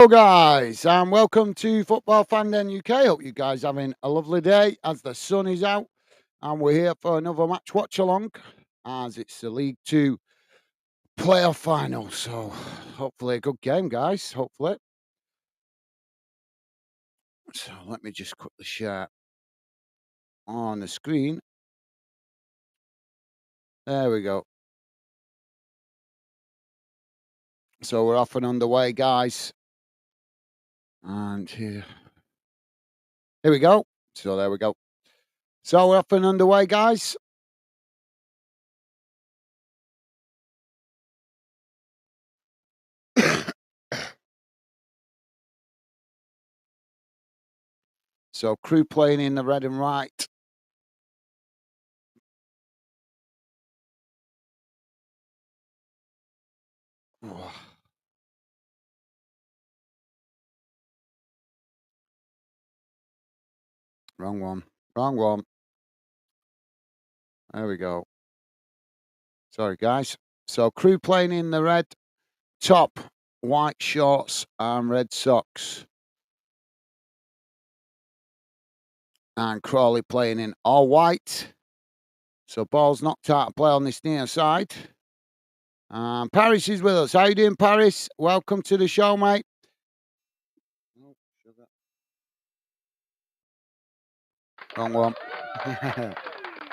Hello, guys, and welcome to Football Fan Den UK. Hope you guys having a lovely day as the sun is out, and we're here for another match watch along as it's the League Two playoff final. So, hopefully, a good game, guys. Hopefully. So, let me just quickly share on the screen. There we go. So, we're off and underway, guys, and here we go. So, there we go. So, we're off and underway, guys. So, CREWE playing in the red and white. Oh, wrong one. Wrong one. There we go. Sorry, guys. So, CREWE playing in the red top, white shorts, and red socks. And Crawley playing in all white. So, ball's knocked out of play on this near side. Paris is with us. How you doing, Paris? Welcome to the show, mate. Oh, sugar. Wrong one.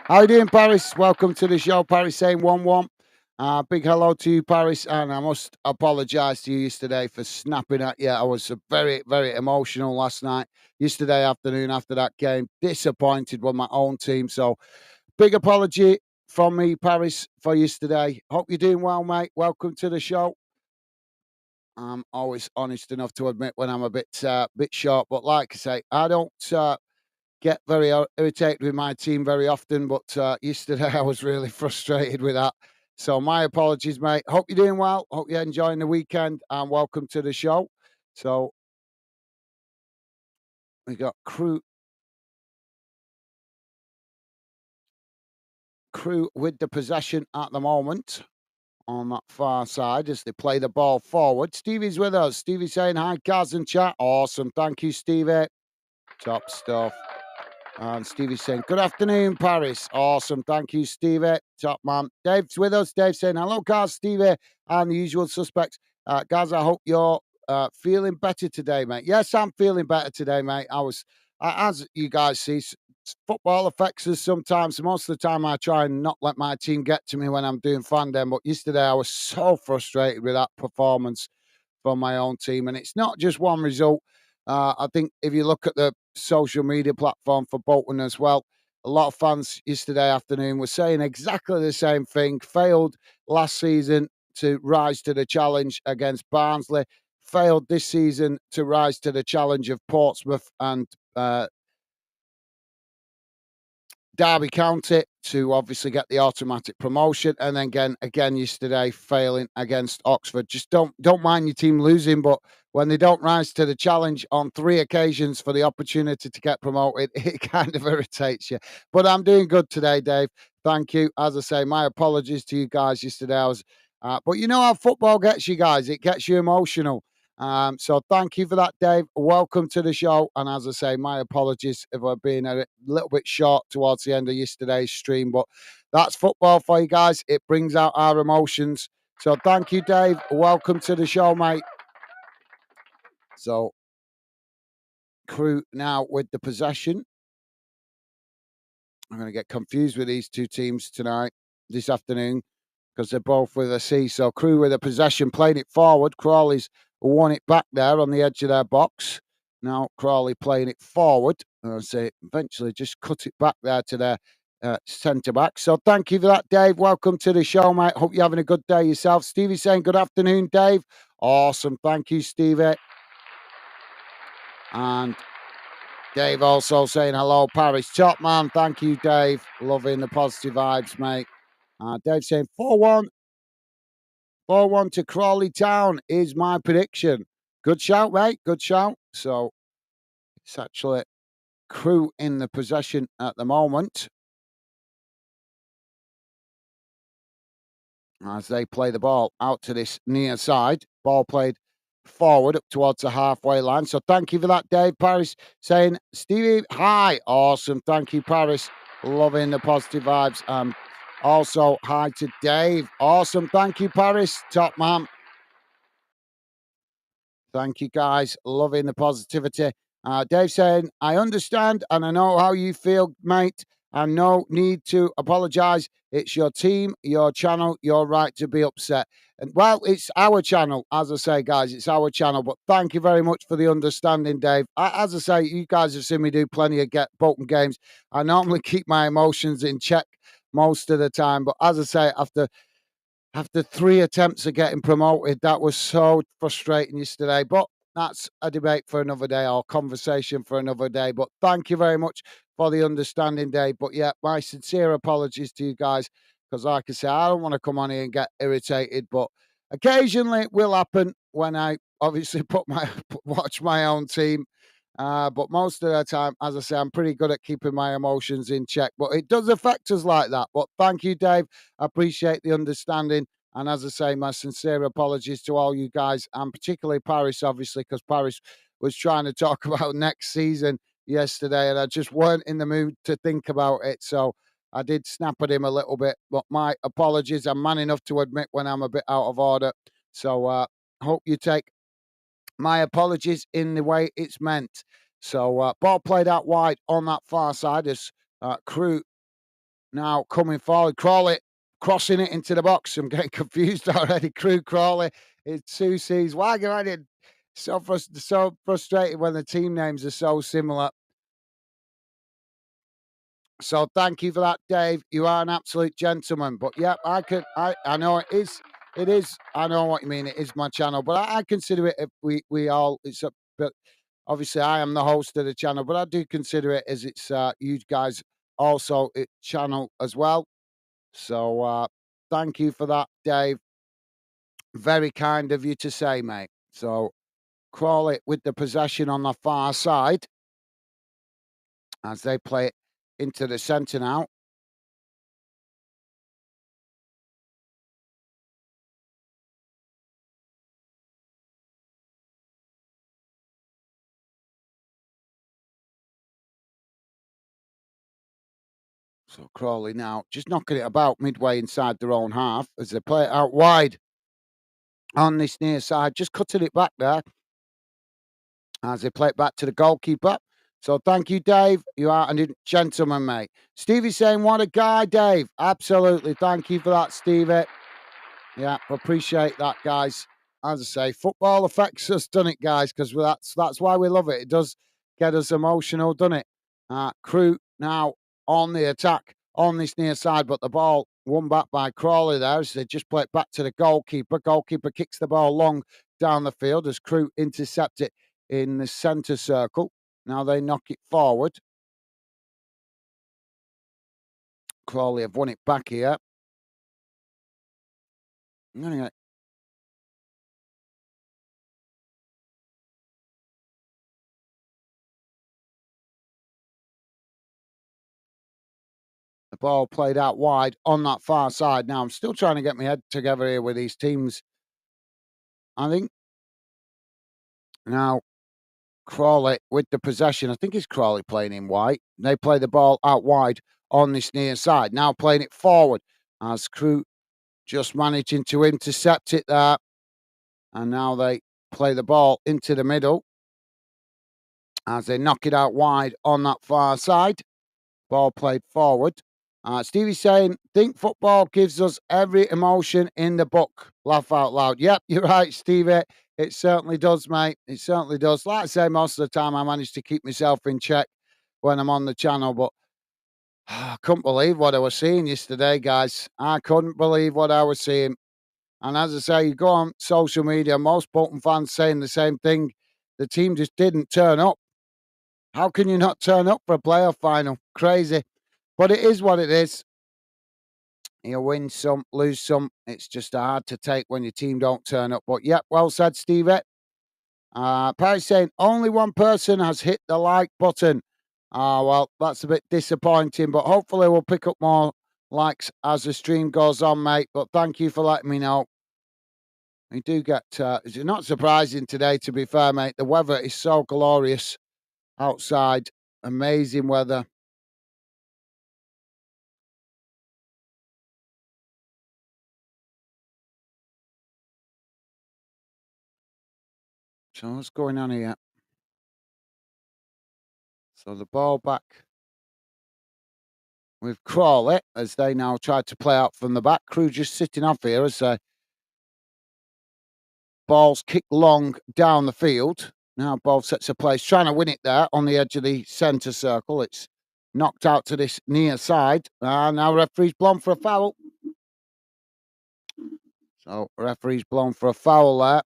How you doing, Paris? Welcome to the show. Paris saying 1-1. Big hello to you, Paris, and I must apologise to you yesterday for snapping at you. I was very, very emotional last night, yesterday afternoon after that game. Disappointed with my own team. So, big apology from me, Paris, for yesterday. Hope you're doing well, mate. Welcome to the show. I'm always honest enough to admit when I'm a bit short, but like I say, I don't get very irritated with my team very often, but yesterday I was really frustrated with that. So my apologies, mate. Hope you're doing well. Hope you're enjoying the weekend, and welcome to the show. So we got CREWE with the possession at the moment on that far side as they play the ball forward. Stevie's with us. Stevie saying hi, Kaz and chat. Awesome. Thank you, Stevie. Top stuff. And Stevie's saying, good afternoon, Paris. Awesome. Thank you, Stevie. Top man. Dave's with us. Dave saying, hello, guys, Stevie, and the usual suspects. Guys, I hope you're feeling better today, mate. Yes, I'm feeling better today, mate. As you guys see, football affects us sometimes. Most of the time, I try and not let my team get to me when I'm doing fan den. But yesterday, I was so frustrated with that performance from my own team. And it's not just one result. I think if you look at the social media platform for Bolton as well, a lot of fans yesterday afternoon were saying exactly the same thing. Failed last season to rise to the challenge against Barnsley. Failed this season to rise to the challenge of Portsmouth and Derby County to obviously get the automatic promotion, and then again yesterday failing against Oxford. Just don't mind your team losing, but when they don't rise to the challenge on 3 occasions for the opportunity to get promoted, it kind of irritates you. But I'm doing good today, Dave. Thank you. As I say, my apologies to you guys yesterday. But you know how football gets you guys; it gets you emotional. So thank you for that, Dave. Welcome to the show. And as I say, my apologies if I've been a little bit short towards the end of yesterday's stream, but that's football for you guys. It brings out our emotions. So thank you, Dave. Welcome to the show, mate. So CREWE now with the possession. I'm going to get confused with these two teams this afternoon, because they're both with a C. So CREWE with a possession, playing it forward. Crawley's won it back there on the edge of their box. Now Crawley playing it forward. I say eventually just cut it back there to their centre back. So thank you for that, Dave. Welcome to the show, mate. Hope you're having a good day yourself. Stevie saying good afternoon, Dave. Awesome. Thank you, Stevie. And Dave also saying hello, Paris. Top man. Thank you, Dave. Loving the positive vibes, mate. Dave saying 4-1. 4-1 to Crawley Town is my prediction. Good shout, mate. Good shout. So it's actually CREWE in the possession at the moment as they play the ball out to this near side. Ball played forward up towards the halfway line. So thank you for that, Dave. Paris saying, Stevie, hi. Awesome. Thank you, Paris. Loving the positive vibes. Also, hi to Dave. Awesome. Thank you, Paris. Top man. Thank you, guys. Loving the positivity. Dave saying, I understand and I know how you feel, mate. And no need to apologize. It's your team, your channel, your right to be upset. And well, it's our channel, as I say, guys, it's our channel. But thank you very much for the understanding, Dave. As I say, you guys have seen me do plenty of Bolton games. I normally keep my emotions in check most of the time. But as I say, after 3 attempts of getting promoted, that was so frustrating yesterday. But that's a debate for another day or conversation for another day. But thank you very much for the understanding, Dave. But yeah, my sincere apologies to you guys because, like I say, I don't want to come on here and get irritated. But occasionally it will happen when I obviously watch my own team. But most of the time, as I say, I'm pretty good at keeping my emotions in check. But it does affect us like that. But thank you, Dave. I appreciate the understanding. And as I say, my sincere apologies to all you guys, and particularly Paris, obviously, because Paris was trying to talk about next season yesterday, and I just weren't in the mood to think about it. So I did snap at him a little bit. But my apologies. I'm man enough to admit when I'm a bit out of order. So hope you take my apologies in the way it's meant. So ball played out wide on that far side as CREWE now coming forward. Crawley crossing it into the box. I'm getting confused already. CREWE, Crawley. It's two C's. Why get ready? So frustrated when the team names are so similar. So thank you for that, Dave. You are an absolute gentleman. But yeah, I know it is. I know what you mean. It is my channel, but I consider it if we all it's a but obviously I am the host of the channel, but I do consider it as it's you guys also it channel as well. So thank you for that, Dave. Very kind of you to say, mate. So Crawley with the possession on the far side as they play it into the centre now. So Crawley now just knocking it about midway inside their own half as they play it out wide on this near side, just cutting it back there as they play it back to the goalkeeper. So thank you, Dave. You are a gentleman, mate. Stevie's saying, what a guy, Dave. Absolutely. Thank you for that, Stevie. Yeah, appreciate that, guys. As I say, football affects us, doesn't it, guys? Because that's why we love it. It does get us emotional, doesn't it? CREWE now on the attack on this near side, but the ball won back by Crawley there as they just play it back to the goalkeeper. Goalkeeper kicks the ball long down the field as CREWE intercept it in the centre circle. Now they knock it forward. Crawley have won it back here. The ball played out wide on that far side. Now I'm still trying to get my head together here with these teams. I think now Crawley with the possession. I think it's Crawley playing in white. They play the ball out wide on this near side. Now playing it forward as CREWE just managing to intercept it there. And now they play the ball into the middle as they knock it out wide on that far side. Ball played forward. Stevie's saying, think football gives us every emotion in the book. Laugh out loud. Yep, you're right, Stevie. It certainly does, mate. It certainly does. Like I say, most of the time I manage to keep myself in check when I'm on the channel, but I couldn't believe what I was seeing yesterday, guys. I couldn't believe what I was seeing. And as I say, you go on social media, most Bolton fans saying the same thing. The team just didn't turn up. How can you not turn up for a playoff final? Crazy. But it is what it is. You win some, lose some. It's just hard to take when your team don't turn up. But yeah, well said, Stevie. Perry saying only one person has hit the like button. Well, that's a bit disappointing, but hopefully we'll pick up more likes as the stream goes on, mate. But thank you for letting me know. We do get, it's not surprising today, to be fair, mate. The weather is so glorious outside. Amazing weather. So what's going on here? So the ball back with Crawley as they now try to play out from the back. CREWE just sitting off here as ball's kicked long down the field. Now ball sets a place, trying to win it there on the edge of the centre circle. It's knocked out to this near side. Now referee's blown for a foul. So referee's blown for a foul there.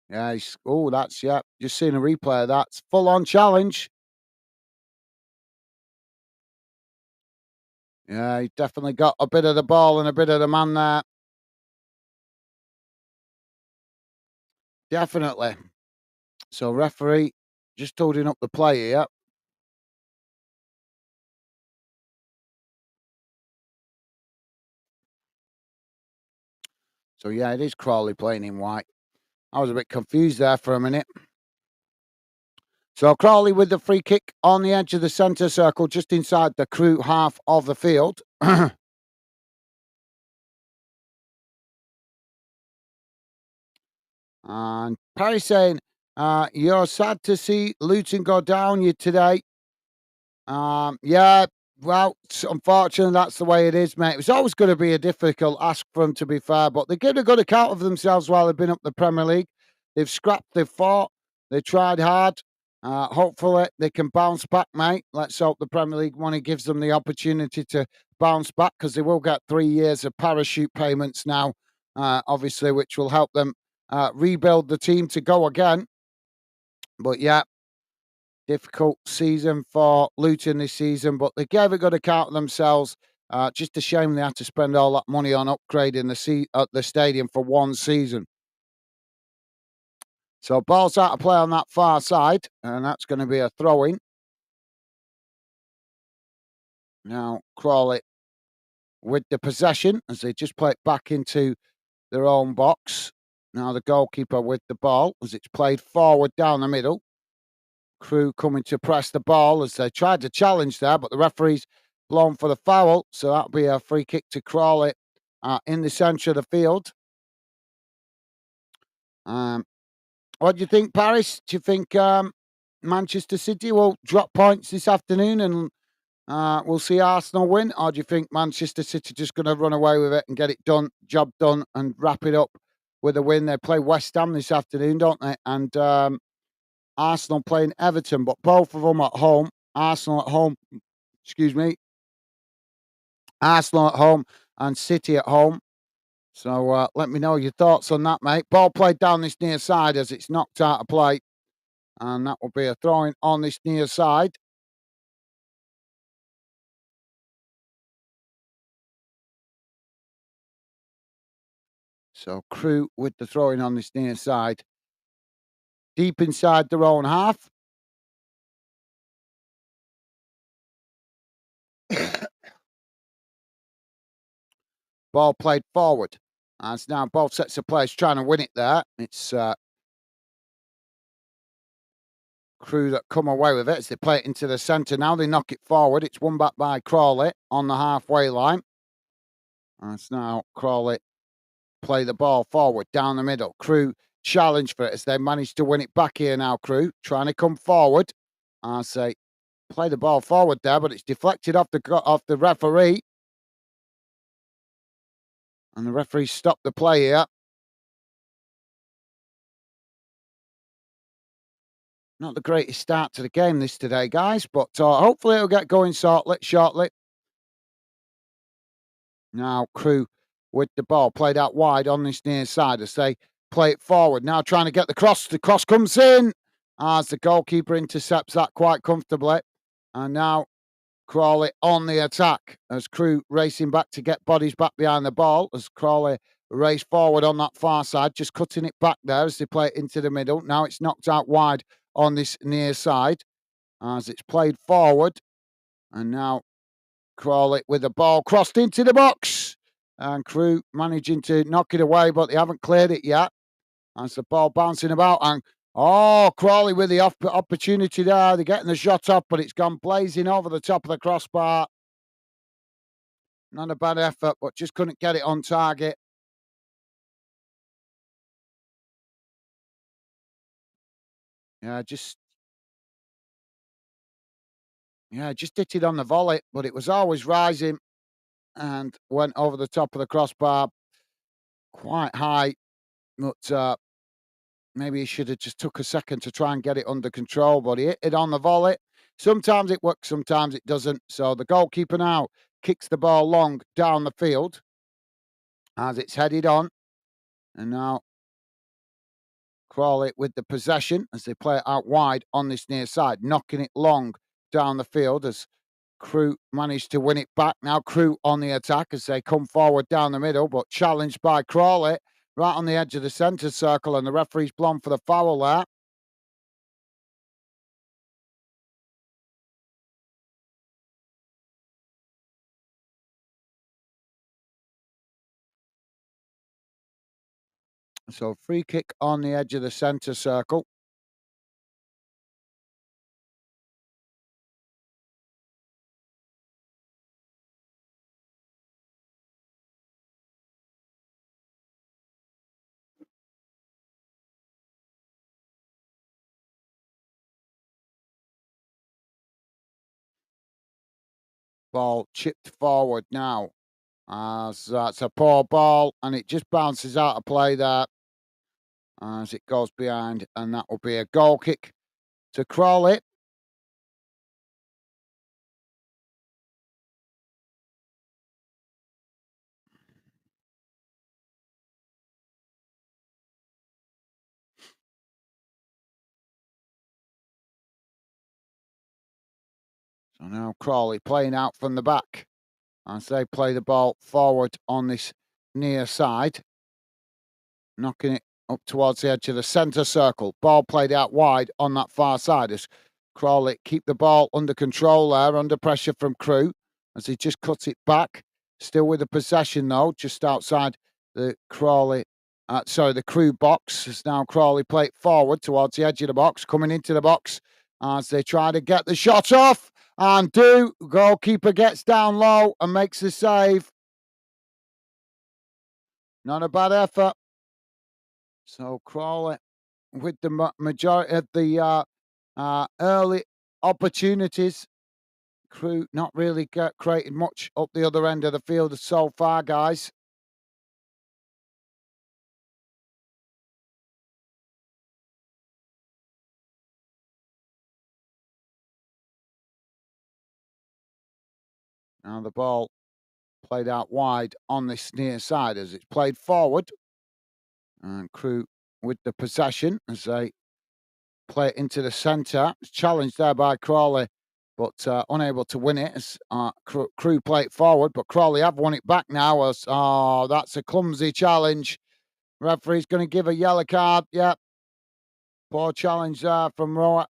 Yeah, that's, yeah, just seen a replay of that. It's full on challenge. Yeah, he definitely got a bit of the ball and a bit of the man there. Definitely. So referee just holding up the play here. So yeah, it is Crawley playing in white. I was a bit confused there for a minute. So Crawley with the free kick on the edge of the centre circle, just inside the CREWE half of the field. And Perry saying, you're sad to see Luton go down you today. Yeah, well, unfortunately, that's the way it is, mate. It was always going to be a difficult ask for them, to be fair, but they give a good account of themselves while they've been up the Premier League. They've scrapped, they've fought, they tried hard. Hopefully, they can bounce back, mate. Let's hope the Premier League money gives them the opportunity to bounce back because they will get 3 years of parachute payments now, obviously, which will help them rebuild the team to go again. But yeah, difficult season for Luton this season, but they gave a good account of themselves. Just a shame they had to spend all that money on upgrading the stadium for one season. So ball's out of play on that far side, and that's going to be a throw-in. Now Crawley with the possession as they just play it back into their own box. Now the goalkeeper with the ball as it's played forward down the middle. CREWE coming to press the ball as they tried to challenge there, but the referee's blown for the foul. So that'll be a free kick to Crawley in the centre of the field. What do you think, Paris? Do you think Manchester City will drop points this afternoon and we'll see Arsenal win? Or do you think Manchester City just going to run away with it and get it done, job done, and wrap it up with a win? They play West Ham this afternoon, don't they? And Arsenal playing Everton, but both of them at home. Arsenal at home, excuse me. Arsenal at home and City at home. So let me know your thoughts on that, mate. Ball played down this near side as it's knocked out of play. And that will be a throw-in on this near side. So CREWE with the throw-in on this near side. Deep inside their own half. Ball played forward. As now both sets of players trying to win it there. It's CREWE that come away with it as they play it into the centre. Now they knock it forward. It's won back by Crawley on the halfway line. And it's now Crawley play the ball forward down the middle. CREWE challenge for it as they manage to win it back here now. CREWE trying to come forward. I say play the ball forward there, but it's deflected off the referee. And the referee stopped the play here. Not the greatest start to the game this today, guys, but hopefully it'll get going shortly. Now CREWE with the ball played out wide on this near side as they play it forward. Now trying to get the cross. The cross comes in as the goalkeeper intercepts that quite comfortably. And now Crawley on the attack as CREWE racing back to get bodies back behind the ball as Crawley race forward on that far side, just cutting it back there as they play it into the middle. Now it's knocked out wide on this near side as it's played forward. And now Crawley with the ball crossed into the box. And CREWE managing to knock it away, but they haven't cleared it yet. As the ball bouncing about. And Crawley with the opportunity there. They're getting the shot up, but it's gone blazing over the top of the crossbar. Not a bad effort, but just couldn't get it on target. Just hit it on the volley, but it was always rising and went over the top of the crossbar quite high. But maybe he should have just took a second to try and get it under control, but he hit it on the volley. Sometimes it works, sometimes it doesn't. So the goalkeeper now kicks the ball long down the field as it's headed on. And now Crawley with the possession as they play it out wide on this near side, knocking it long down the field as CREWE managed to win it back. Now CREWE on the attack as they come forward down the middle, but challenged by Crawley right on the edge of the centre circle, and the referee's blown for the foul there. So free kick on the edge of the centre circle. Ball chipped forward now. As that's a poor ball, and it just bounces out of play there as it goes behind, and that will be a goal kick to Crawley. So now Crawley playing out from the back as they play the ball forward on this near side, knocking it up towards the edge of the centre circle. Ball played out wide on that far side as Crawley keep the ball under control there, under pressure from CREWE as he just cuts it back. Still with the possession though, just outside the the CREWE box. As now Crawley play it forward towards the edge of the box, coming into the box as they try to get the shot off. And goalkeeper gets down low and makes the save. Not a bad effort. So Crawley with the majority of the early opportunities. CREWE not really created much up the other end of the field so far, guys. Now the ball played out wide on this near side as it's played forward. And CREWE with the possession as they play it into the centre. It's challenged there by Crawley, but unable to win it as CREWE play it forward. But Crawley have won it back now as, that's a clumsy challenge. Referee's going to give a yellow card. Yeah, poor challenge there from Roa.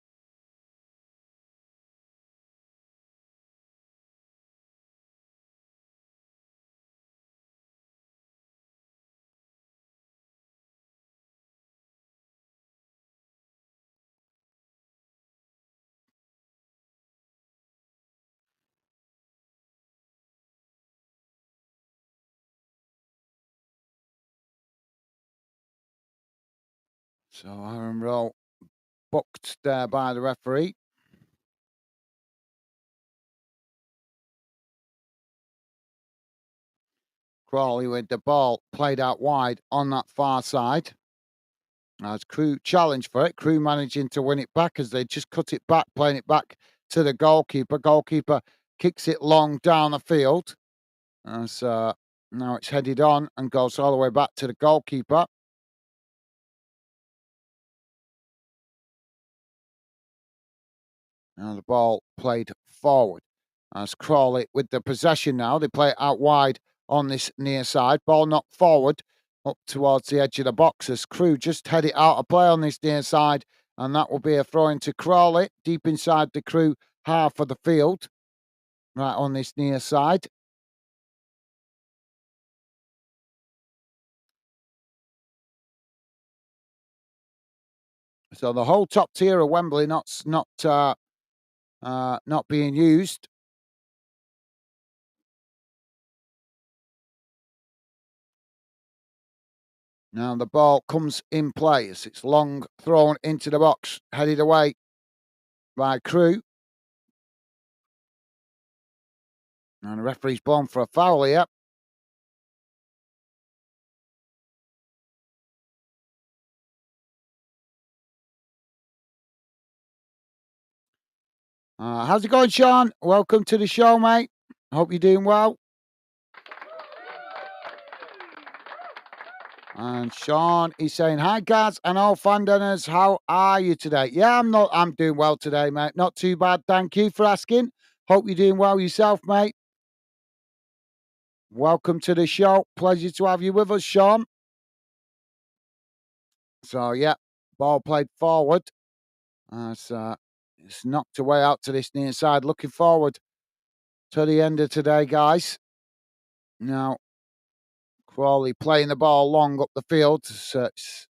So Aaron Rowe booked there by the referee. Crawley with the ball played out wide on that far side. As CREWE challenged for it, CREWE managing to win it back as they just cut it back, playing it back to the goalkeeper. Goalkeeper kicks it long down the field. As now it's headed on and goes all the way back to the goalkeeper. Now the ball played forward. As Crawley with the possession now, they play it out wide on this near side. Ball knocked forward up towards the edge of the box as CREWE just head it out of play on this near side, and that will be a throw into Crawley, deep inside the CREWE half of the field, right on this near side. So the whole top tier of Wembley not being used. Now the ball comes in play as it's long thrown into the box, headed away by CREWE. And the referee's blown for a foul here. How's it going, Sean? Welcome to the show, mate. Hope you're doing well. And Sean is saying, "Hi, guys, and all fandaners. How are you today?" Yeah, I'm doing well today, mate. Not too bad. Thank you for asking. Hope you're doing well yourself, mate. Welcome to the show. Pleasure to have you with us, Sean. So yeah, ball played forward. It's knocked away out to this near side. Looking forward to the end of today, guys. Now, Crawley playing the ball long up the field. So it's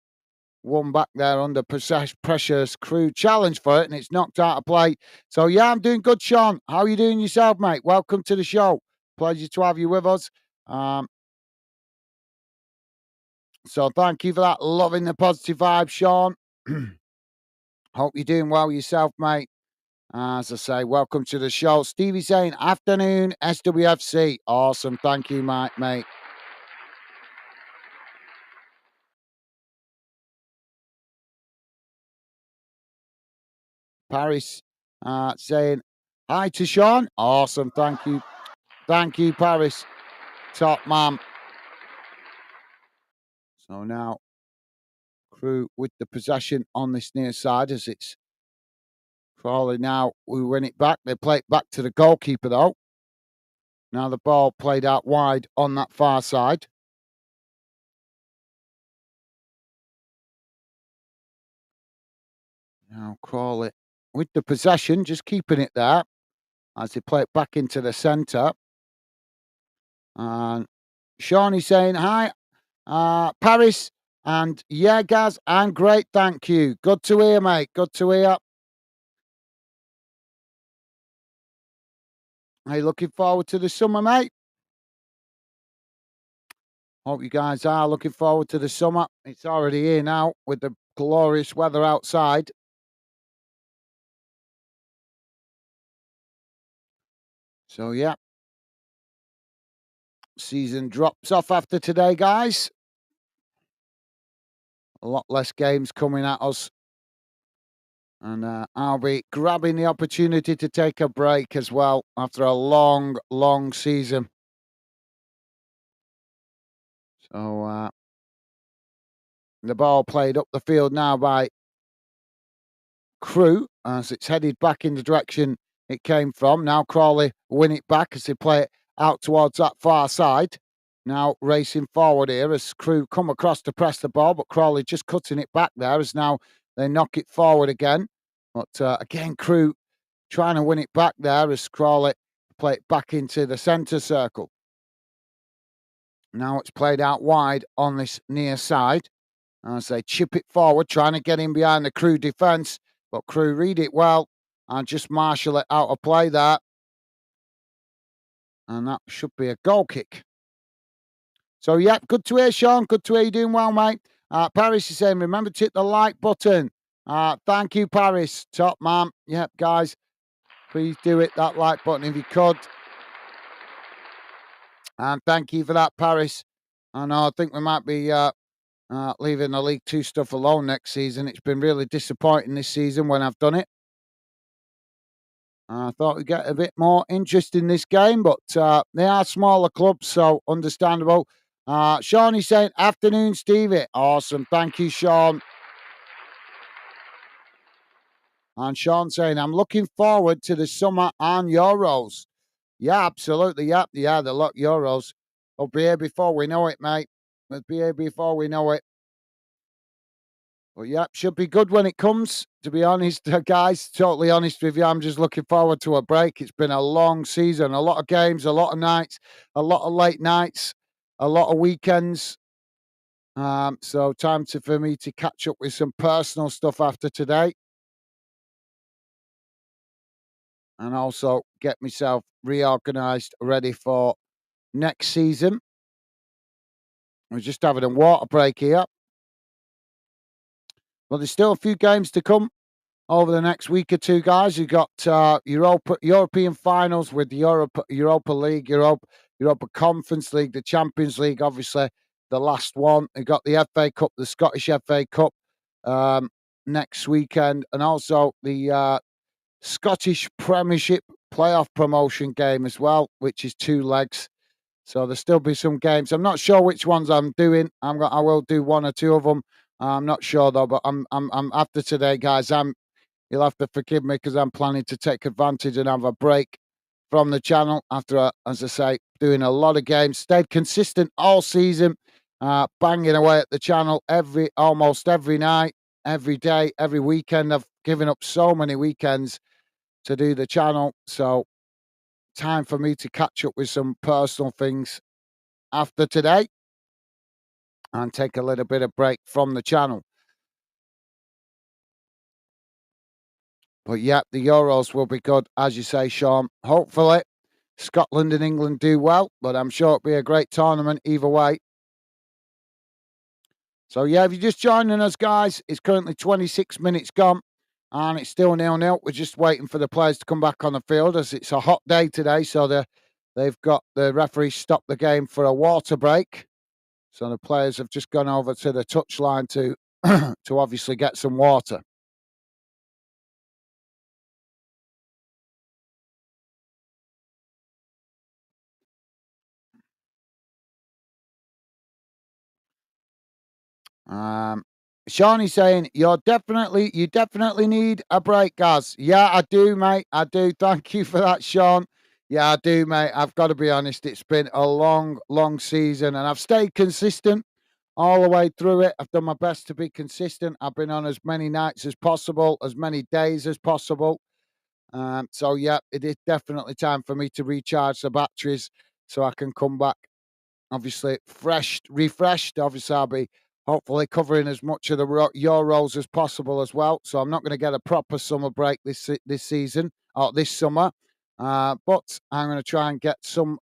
one back there under pressure's CREWE challenge for it, and it's knocked out of play. So yeah, I'm doing good, Sean. How are you doing yourself, mate? Welcome to the show. Pleasure to have you with us. So thank you for that. Loving the positive vibe, Sean. Hope you're doing well yourself, mate. As I say, welcome to the show. Stevie saying, afternoon, SWFC. Awesome. Thank you, mate. Paris saying, hi to Sean. Awesome. Thank you. Thank you, Paris. Top man. So now, CREWE with the possession on this near side as it's Crawley now. We win it back. They play it back to the goalkeeper, though. Now the ball played out wide on that far side. Now Crawley with the possession, just keeping it there as they play it back into the centre. And Sean is saying, hi, Paris. And yeah, Gaz, I'm great, thank you. Good to hear, mate. Good to hear. Are you looking forward to the summer, mate? Hope you guys are looking forward to the summer. It's already here now with the glorious weather outside. So, yeah. Season drops off after today, guys. A lot less games coming at us. And I'll be grabbing the opportunity to take a break as well after a long, long season. So, the ball played up the field now by CREWE as it's headed back in the direction it came from. Now Crawley win it back as they play it out towards that far side. Now racing forward here as CREWE come across to press the ball, but Crawley just cutting it back there as now they knock it forward again. But again, CREWE trying to win it back there as Crawley play it back into the centre circle. Now it's played out wide on this near side as they chip it forward, trying to get in behind the CREWE defence. But CREWE read it well and just marshal it out of play there. And that should be a goal kick. So, yeah, good to hear, Sean. Good to hear you doing well, mate. Paris is saying, remember to hit the like button. Thank you, Paris. Top man. Yep, guys, please do hit that like button if you could. And thank you for that, Paris. I think we might be leaving the League Two stuff alone next season. It's been really disappointing this season when I've done it. I thought we'd get a bit more interest in this game, but they are smaller clubs, so understandable. Sean is saying, afternoon, Stevie. Awesome. Thank you, Sean. And Sean saying, I'm looking forward to the summer and Euros. Yeah, absolutely. Yep. Yeah, the luck Euros will be here before we know it, mate. We'll be here before we know it. But yeah, should be good when it comes. To be honest, guys, totally honest with you, I'm just looking forward to a break. It's been a long season, a lot of games, a lot of nights, a lot of late nights, a lot of weekends. So time for me to catch up with some personal stuff after today, and also get myself reorganised, ready for next season. We're just having a water break here, but there's still a few games to come over the next week or two, guys. You've got European finals with the Europa League, Europa Conference League, the Champions League, obviously the last one. You've got the FA Cup, the Scottish FA Cup next weekend, and also the Scottish Premiership playoff promotion game as well, which is 2 legs. So there'll still be some games. I'm not sure which ones I'm doing. I will do 1 or 2 of them. I'm not sure though, but I'm after today, guys. You'll have to forgive me because I'm planning to take advantage and have a break from the channel after, as I say, doing a lot of games. Stayed consistent all season, banging away at the channel almost every night, every day, every weekend. I've given up so many weekends to do the channel, so time for me to catch up with some personal things after today and take a little bit of break from the channel. But yeah, the Euros will be good, as you say, Sean. Hopefully, Scotland and England do well, but I'm sure it'll be a great tournament either way. So yeah, if you're just joining us, guys, it's currently 26 minutes gone, and it's still 0-0. We're just waiting for the players to come back on the field, as it's a hot day today, so they've got the referee stopped the game for a water break. So the players have just gone over to the touchline to to obviously get some water. Um, Shawnee's saying you definitely need a break, Gaz. Yeah, I do, mate. I do. Thank you for that, Sean. Yeah, I do, mate. I've got to be honest. It's been a long, long season, and I've stayed consistent all the way through it. I've done my best to be consistent. I've been on as many nights as possible, as many days as possible. So yeah, it is definitely time for me to recharge the batteries so I can come back obviously refreshed. Obviously, I'll be hopefully covering as much of the Euros as possible as well. So I'm not going to get a proper summer break this season or this summer, but I'm going to try and get some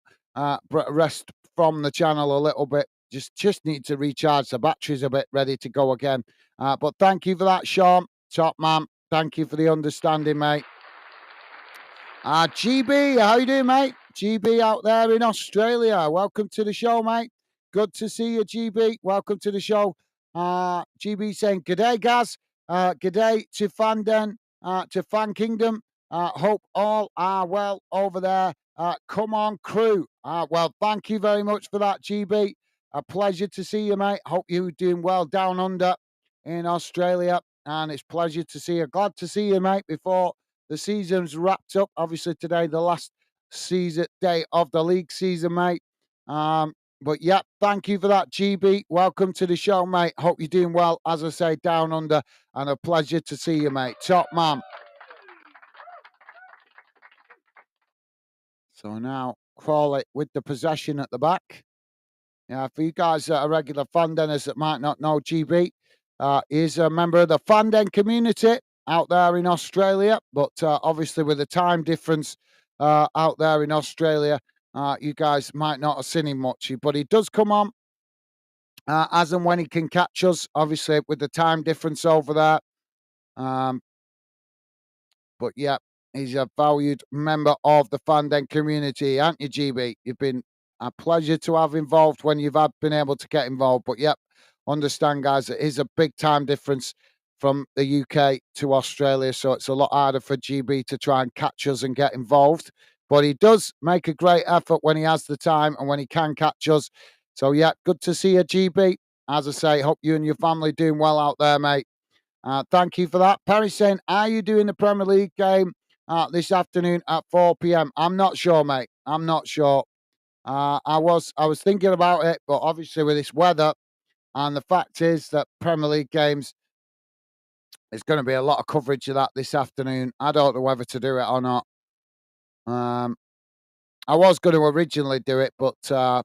rest from the channel a little bit. Just need to recharge the batteries a bit, ready to go again. But thank you for that, Sean. Top man. Thank you for the understanding, mate. GB, how you doing, mate? GB out there in Australia. Welcome to the show, mate. Good to see you, GB. Welcome to the show. GB saying, "G'day, Gaz. G'day to Fanden, to Fan Kingdom. Hope all are well over there. Come on, crew." Well, thank you very much for that, GB. A pleasure to see you, mate. Hope you're doing well down under in Australia. And it's pleasure to see you. Glad to see you, mate, before the season's wrapped up. Obviously, today, the last season day of the league season, mate. But yeah, thank you for that, GB. Welcome to the show, mate. Hope you're doing well, as I say, down under, and a pleasure to see you, mate. Top man. So now Crawley with the possession at the back. Yeah, for you guys that are regular Fandenners that might not know, GB is a member of the Fanden community out there in Australia. But obviously, with the time difference out there in Australia, you guys might not have seen him much. But he does come on as and when he can catch us, obviously, with the time difference over there. But yeah, he's a valued member of the Fanden community, aren't you, GB? You've been a pleasure to have involved when you've been able to get involved. But yep, understand, guys, it is a big time difference from the UK to Australia, so it's a lot harder for GB to try and catch us and get involved. But he does make a great effort when he has the time and when he can catch us. So yeah, good to see you, GB. As I say, hope you and your family doing well out there, mate. Thank you for that. Perry saying, "Are you doing the Premier League game this afternoon at 4 p.m.? I'm not sure, mate. I'm not sure. I was thinking about it, but obviously with this weather, and the fact is that Premier League games, there's going to be a lot of coverage of that this afternoon. I don't know whether to do it or not. Um, I was going to originally do it, but I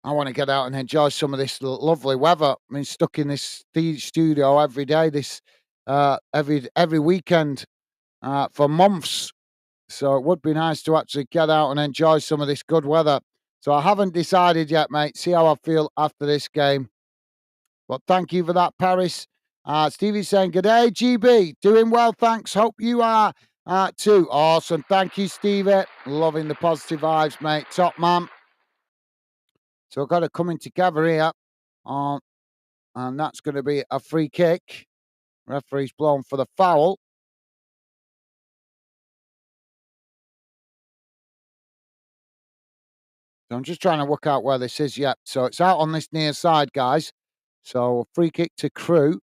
want to get out and enjoy some of this lovely weather. I mean, stuck in this studio every day, this every weekend for months. So it would be nice to actually get out and enjoy some of this good weather. So I haven't decided yet, mate. See how I feel after this game. But thank you for that, Paris. Stevie's saying, "Good day, GB. Doing well, thanks. Hope you are too. Awesome. Thank you, Stevie. Loving the positive vibes, mate. Top man." So I've got it coming together here. On and that's going to be a free kick. Referee's blown for the foul. So I'm just trying to work out where this is yet. So it's out on this near side, guys. So free kick to CREWE.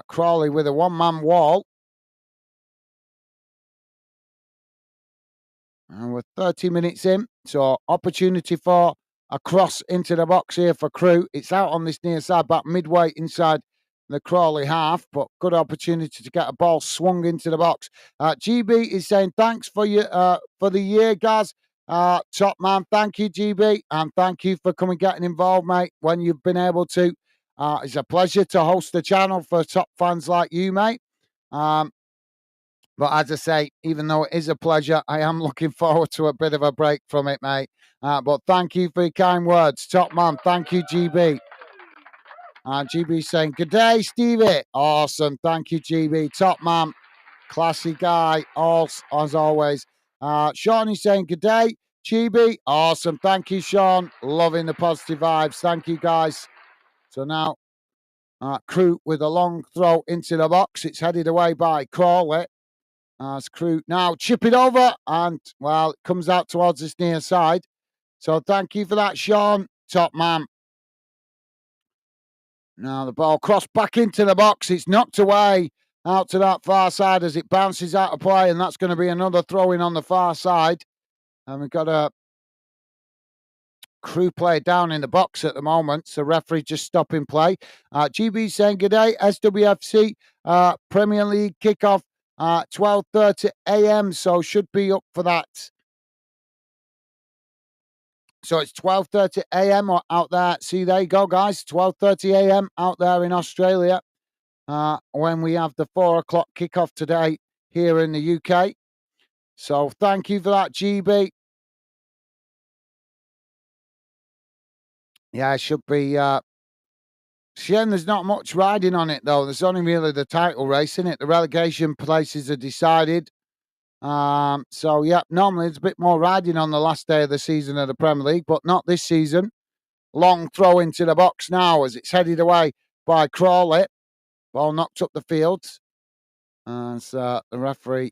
Crawley with a one-man wall. And we're 30 minutes in. So opportunity for a cross into the box here for CREWE. It's out on this near side, about midway inside the Crawley half, but good opportunity to get a ball swung into the box. GB is saying thanks for the year, guys. Top man, thank you, GB, and thank you for coming getting involved, mate. When you've been able to, it's a pleasure to host the channel for top fans like you, mate. But as I say, even though it is a pleasure, I am looking forward to a bit of a break from it, mate. But thank you for your kind words, top man. Thank you, GB. GB saying, "Good day, Stevie." Awesome. Thank you, GB. Top man. Classy guy, as always. Sean is saying, "Good day, GB." Awesome. Thank you, Sean. Loving the positive vibes. Thank you, guys. So now, CREWE with a long throw into the box. It's headed away by Crawley. As CREWE now chip it over, and, well, it comes out towards this near side. So thank you for that, Sean. Top man. Now the ball crossed back into the box. It's knocked away out to that far side as it bounces out of play, and that's going to be another throw-in on the far side. And we've got a CREWE player down in the box at the moment, so referee just stopping play. GB saying, "Good day, SWFC Premier League kickoff 12:30 a.m. So should be up for that." So it's 12:30 a.m. out there. See, there you go, guys. 12:30 a.m. out there in Australia. When we have the 4 o'clock kickoff today here in the UK. So thank you for that, GB. Yeah, it should be. Shame there's not much riding on it, though. There's only really the title race, in it. The relegation places are decided. So, yeah, normally there's a bit more riding on the last day of the season of the Premier League, but not this season. Long throw into the box now as it's headed away by Crawley. Ball knocked up the field. As the referee.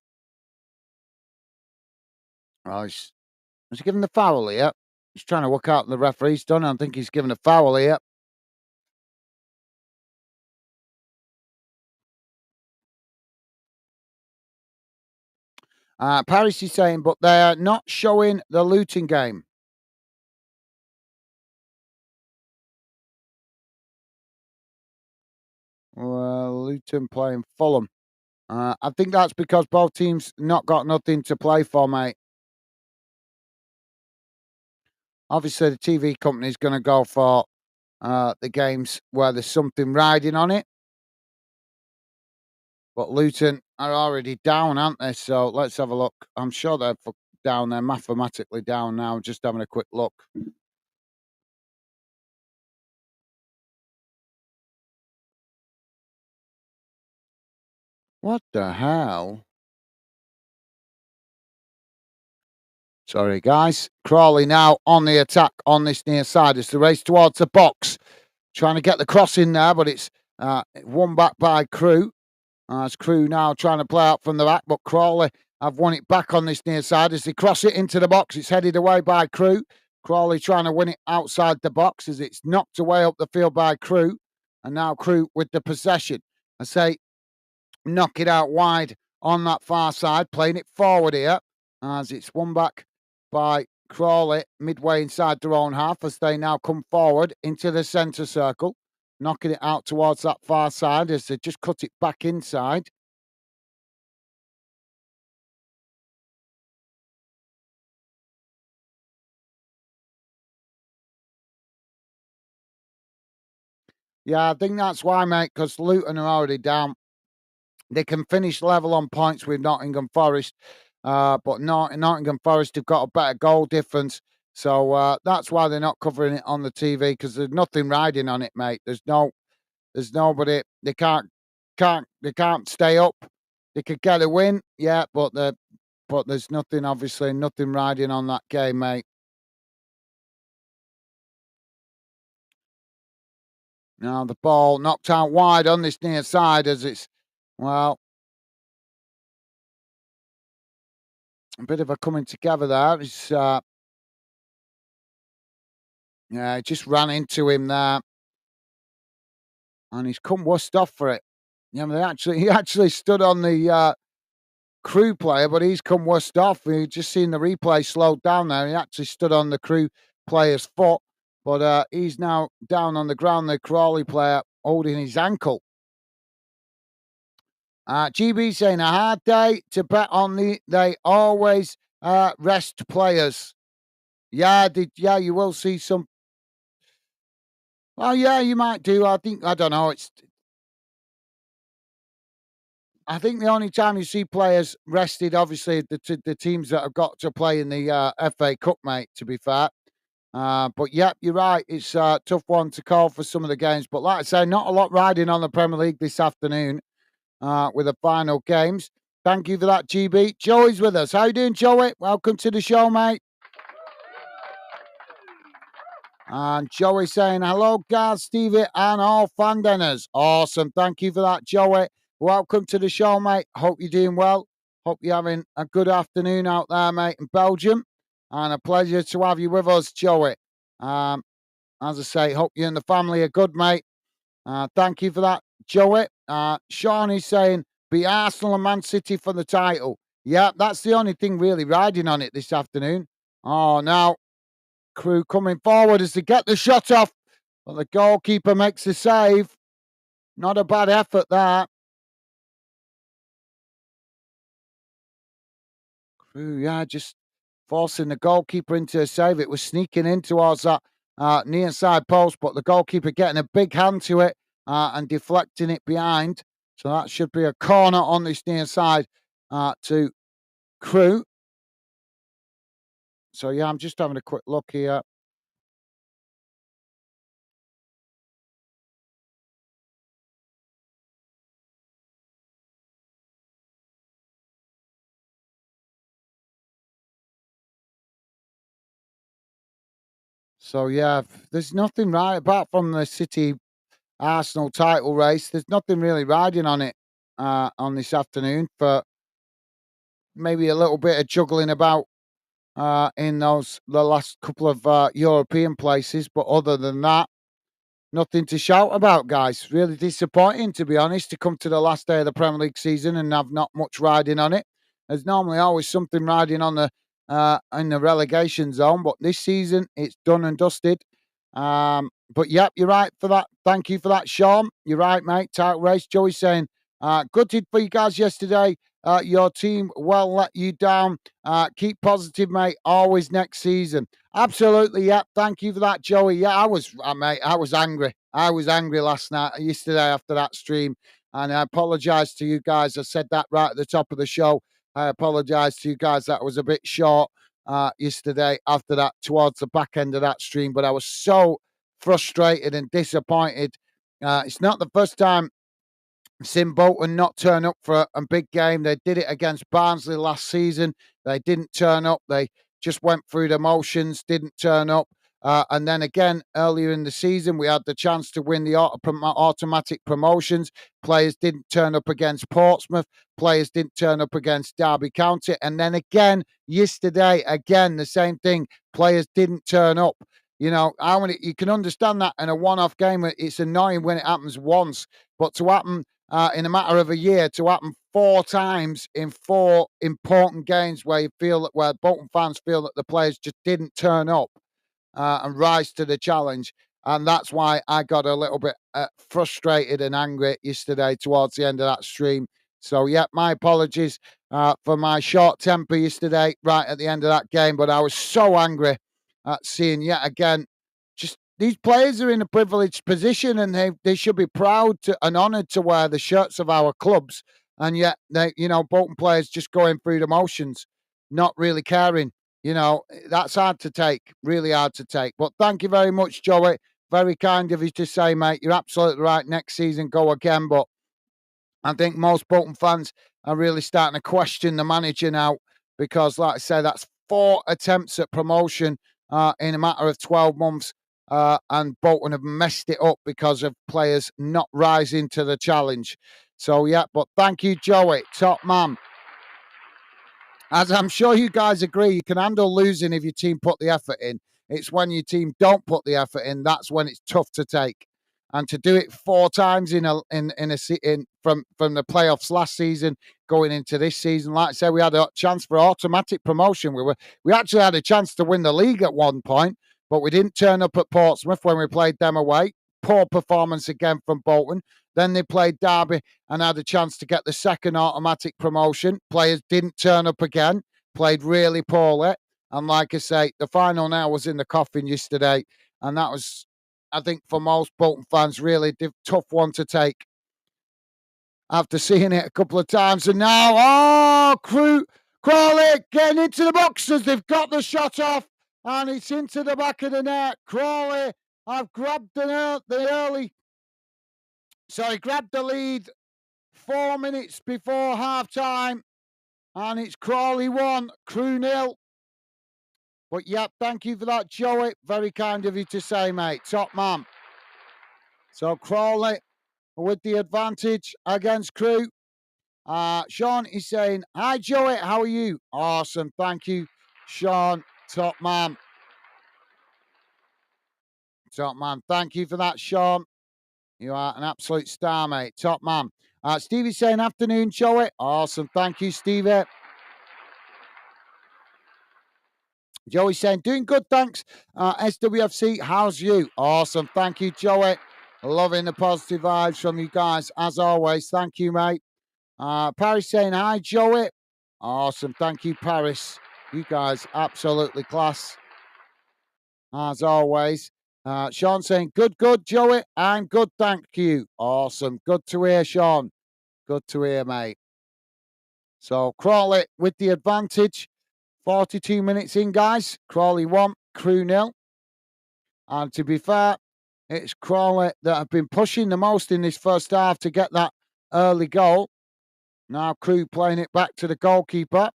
Oh, is he giving the foul here? He's trying to work out the referee's done. I think he's given a foul here. Paris is saying, but they're not showing the Luton game. Well, Luton playing Fulham. I think that's because both teams not got nothing to play for, mate. Obviously, the TV company is going to go for the games where there's something riding on it. But Luton are already down, aren't they? So let's have a look. I'm sure they're down. They're mathematically down now. Just having a quick look. What the hell? Sorry, guys. Crawley now on the attack on this near side. It's the race towards the box. Trying to get the cross in there, but it's won back by CREWE. As CREWE now trying to play out from the back, but Crawley have won it back on this near side. As they cross it into the box, it's headed away by CREWE. Crawley trying to win it outside the box as it's knocked away up the field by CREWE. And now CREWE with the possession. I say, knock it out wide on that far side, playing it forward here as it's won back by Crawley midway inside their own half as they now come forward into the centre circle, knocking it out towards that far side as they just cut it back inside. Yeah, I think that's why, mate, because Luton are already down. They can finish level on points with Nottingham Forest, but Nottingham Forest have got a better goal difference. So that's why they're not covering it on the TV because there's nothing riding on it, mate. There's nobody. They can't stay up. They could get a win, yeah, but there's nothing, obviously, nothing riding on that game, mate. Now the ball knocked out wide on this near side as it's well a bit of a coming together there. It's yeah, it just ran into him there, and he's come worst off for it. Yeah, I mean, he actually stood on the CREWE player, but he's come worst off. We just seen the replay slowed down there. He actually stood on the CREWE player's foot, but he's now down on the ground. The Crawley player holding his ankle. GB saying a hard day to bet on they always rest players. Yeah, you will see some. Oh yeah, you might do. I don't know. I think the only time you see players rested, obviously, the teams that have got to play in the FA Cup, mate. To be fair, but yeah, you're right. It's a tough one to call for some of the games. But like I say, not a lot riding on the Premier League this afternoon with the final games. Thank you for that, GB. Joey's with us. How you doing, Joey? Welcome to the show, mate. And Joey saying, hello, guys, Stevie, and all fan dinners. Awesome. Thank you for that, Joey. Welcome to the show, mate. Hope you're doing well. Hope you're having a good afternoon out there, mate, in Belgium. And a pleasure to have you with us, Joey. As I say, hope you and the family are good, mate. Thank you for that, Joey. Sean is saying, be Arsenal and Man City for the title. Yeah, that's the only thing really riding on it this afternoon. Oh, now CREWE coming forward as they get the shot off, but the goalkeeper makes the save. Not a bad effort there. CREWE, yeah, just forcing the goalkeeper into a save. It was sneaking in towards that near side post, but the goalkeeper getting a big hand to it and deflecting it behind. So that should be a corner on this near side to CREWE. So yeah, I'm just having a quick look here. So yeah, there's nothing right apart from the City Arsenal title race. There's nothing really riding on it on this afternoon for maybe a little bit of juggling about in the last couple of European places, but other than that, nothing to shout about, guys. Really disappointing, to be honest, to come to the last day of the Premier League season and have not much riding on it. There's normally always something riding on the in the relegation zone, but this season it's done and dusted. But yep, you're right for that. Thank you for that, Sean. You're right, mate. Title race. Joey saying, gutted for you guys yesterday. Your team well let you down. Keep positive, mate. Always next season. Absolutely, yeah. Thank you for that, Joey. Yeah, mate. I was angry. I was angry yesterday after that stream, and I apologise to you guys. I said that right at the top of the show. I apologise to you guys. That was a bit short yesterday after that, towards the back end of that stream. But I was so frustrated and disappointed. It's not the first time Sim Bolton not turn up for a big game. They did it against Barnsley last season. They didn't turn up. They just went through the motions, didn't turn up. And then again, earlier in the season, we had the chance to win the automatic promotions. Players didn't turn up against Portsmouth. Players didn't turn up against Derby County. And then again, yesterday, again, the same thing. Players didn't turn up. You know, you can understand that in a one-off game. It's annoying when it happens once, but to happen in a matter of a year to happen 4 times in 4 important games where where Bolton fans feel that the players just didn't turn up and rise to the challenge. And that's why I got a little bit frustrated and angry yesterday towards the end of that stream. So, yeah, my apologies for my short temper yesterday, right at the end of that game. But I was so angry at seeing yet again, just these players are in a privileged position and they should be proud and honoured to wear the shirts of our clubs. And yet, Bolton players just going through the motions, not really caring. That's hard to take, really hard to take. But thank you very much, Joey. Very kind of you to say, mate. You're absolutely right. Next season, go again. But I think most Bolton fans are really starting to question the manager now because, like I say, that's 4 attempts at promotion in a matter of 12 months. And Bolton have messed it up because of players not rising to the challenge. So, yeah, but thank you, Joey. Top man. As I'm sure you guys agree, you can handle losing if your team put the effort in. It's when your team don't put the effort in that's when it's tough to take. And to do it 4 times from the playoffs last season going into this season, like I said, we had a chance for automatic promotion. We actually had a chance to win the league at one point, but we didn't turn up at Portsmouth when we played them away. Poor performance again from Bolton. Then they played Derby and had a chance to get the second automatic promotion. Players didn't turn up again, played really poorly. And like I say, the final now was in the coffin yesterday. And that was, I think, for most Bolton fans, really tough one to take after seeing it a couple of times. And now, Crawley getting into the boxes. They've got the shot off and it's into the back of the net. Crawley have grabbed grabbed the lead 4 minutes before half-time, and it's Crawley 1, CREWE 0. But, yep, thank you for that, Joey. Very kind of you to say, mate. Top man. So, Crawley with the advantage against CREWE. Sean is saying, hi, Joey, how are you? Awesome, thank you, Sean. Top man. Top man. Thank you for that, Sean. You are an absolute star, mate. Top man. Stevie's saying, afternoon, Joey. Awesome. Thank you, Stevie. Joey's saying, doing good, thanks. SWFC, how's you? Awesome. Thank you, Joey. Loving the positive vibes from you guys, as always. Thank you, mate. Paris saying, hi, Joey. Awesome. Thank you, Paris. You guys, absolutely class, as always. Sean saying, good, Joey. I'm good, thank you. Awesome. Good to hear, Sean. Good to hear, mate. So, Crawley with the advantage. 42 minutes in, guys. Crawley 1, CREWE 0. And to be fair, it's Crawley that have been pushing the most in this first half to get that early goal. Now CREWE playing it back to the goalkeeper.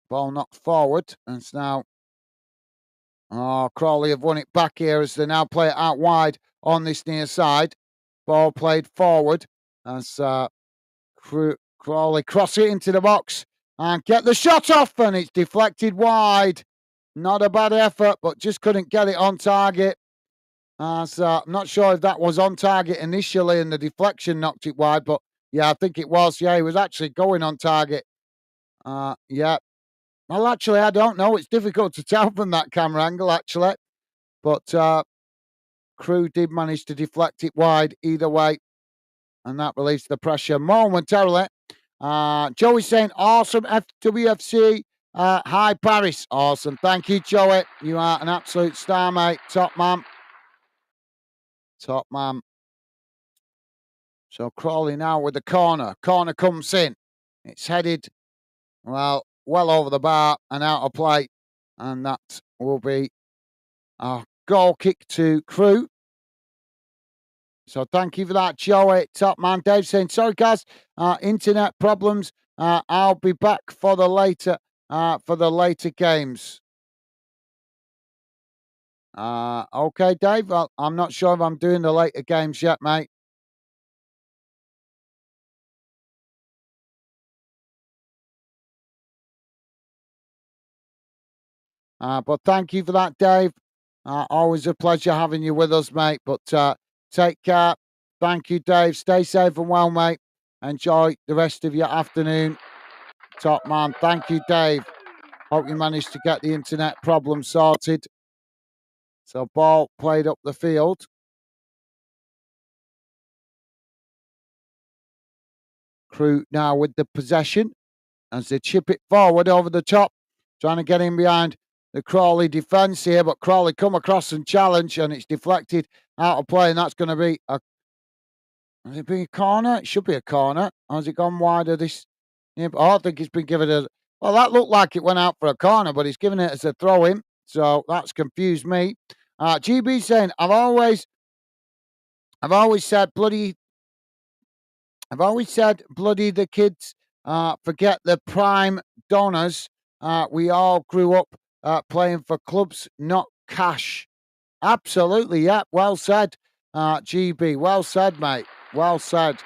Ball knocked forward. And it's now... Crawley have won it back here as they now play it out wide on this near side. Ball played forward as Crawley cross it into the box and get the shot off, and it's deflected wide. Not a bad effort, but just couldn't get it on target. I'm not sure if that was on target initially and the deflection knocked it wide, but yeah, I think it was. Yeah, he was actually going on target. Yeah. Well, actually, I don't know. It's difficult to tell from that camera angle, actually. But CREWE did manage to deflect it wide either way. And that relieves the pressure momentarily. Joey's saying, awesome, FWFC. Hi, Paris. Awesome. Thank you, Joey. You are an absolute star, mate. Top man. Top man. So Crawley now with the corner. Corner comes in. It's headed, well over the bar and out of play. And that will be a goal kick to CREWE. So thank you for that, Joey. Top man. Dave saying, sorry, guys, internet problems. I'll be back for the later games. Okay, Dave. Well, I'm not sure if I'm doing the later games yet, mate. But thank you for that, Dave. Always a pleasure having you with us, mate. But take care. Thank you, Dave. Stay safe and well, mate. Enjoy the rest of your afternoon. Top man. Thank you, Dave. Hope you managed to get the internet problem sorted. So ball played up the field. Crew now with the possession as they chip it forward over the top, trying to get in behind the Crawley defence here, but Crawley come across and challenge, and it's deflected out of play, and that's going to be a. Has it been a corner? It should be a corner. Or has it gone wider this? Yeah, but I think it's been given a. Well, that looked like it went out for a corner, but he's given it as a throw in, so that's confused me. GB saying, I've always said bloody the kids forget the prime donors. We all grew up playing for clubs, not cash. Absolutely, yeah. Well said, GB. Well said, mate. Well said.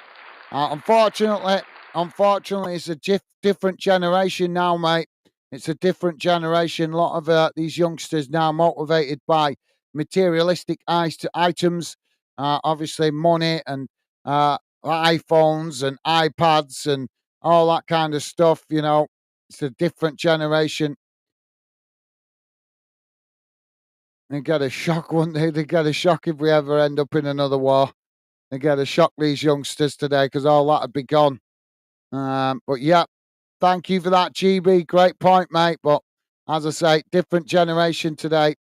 Unfortunately, it's a different generation now, mate. It's a different generation. A lot of these youngsters now motivated by materialistic items, obviously money and iPhones and iPads and all that kind of stuff. You know, it's a different generation. They get a shock, wouldn't they? They get a shock if we ever end up in another war. They get a shock, these youngsters today, because all that would be gone. But yeah, thank you for that, GB. Great point, mate. But as I say, different generation today.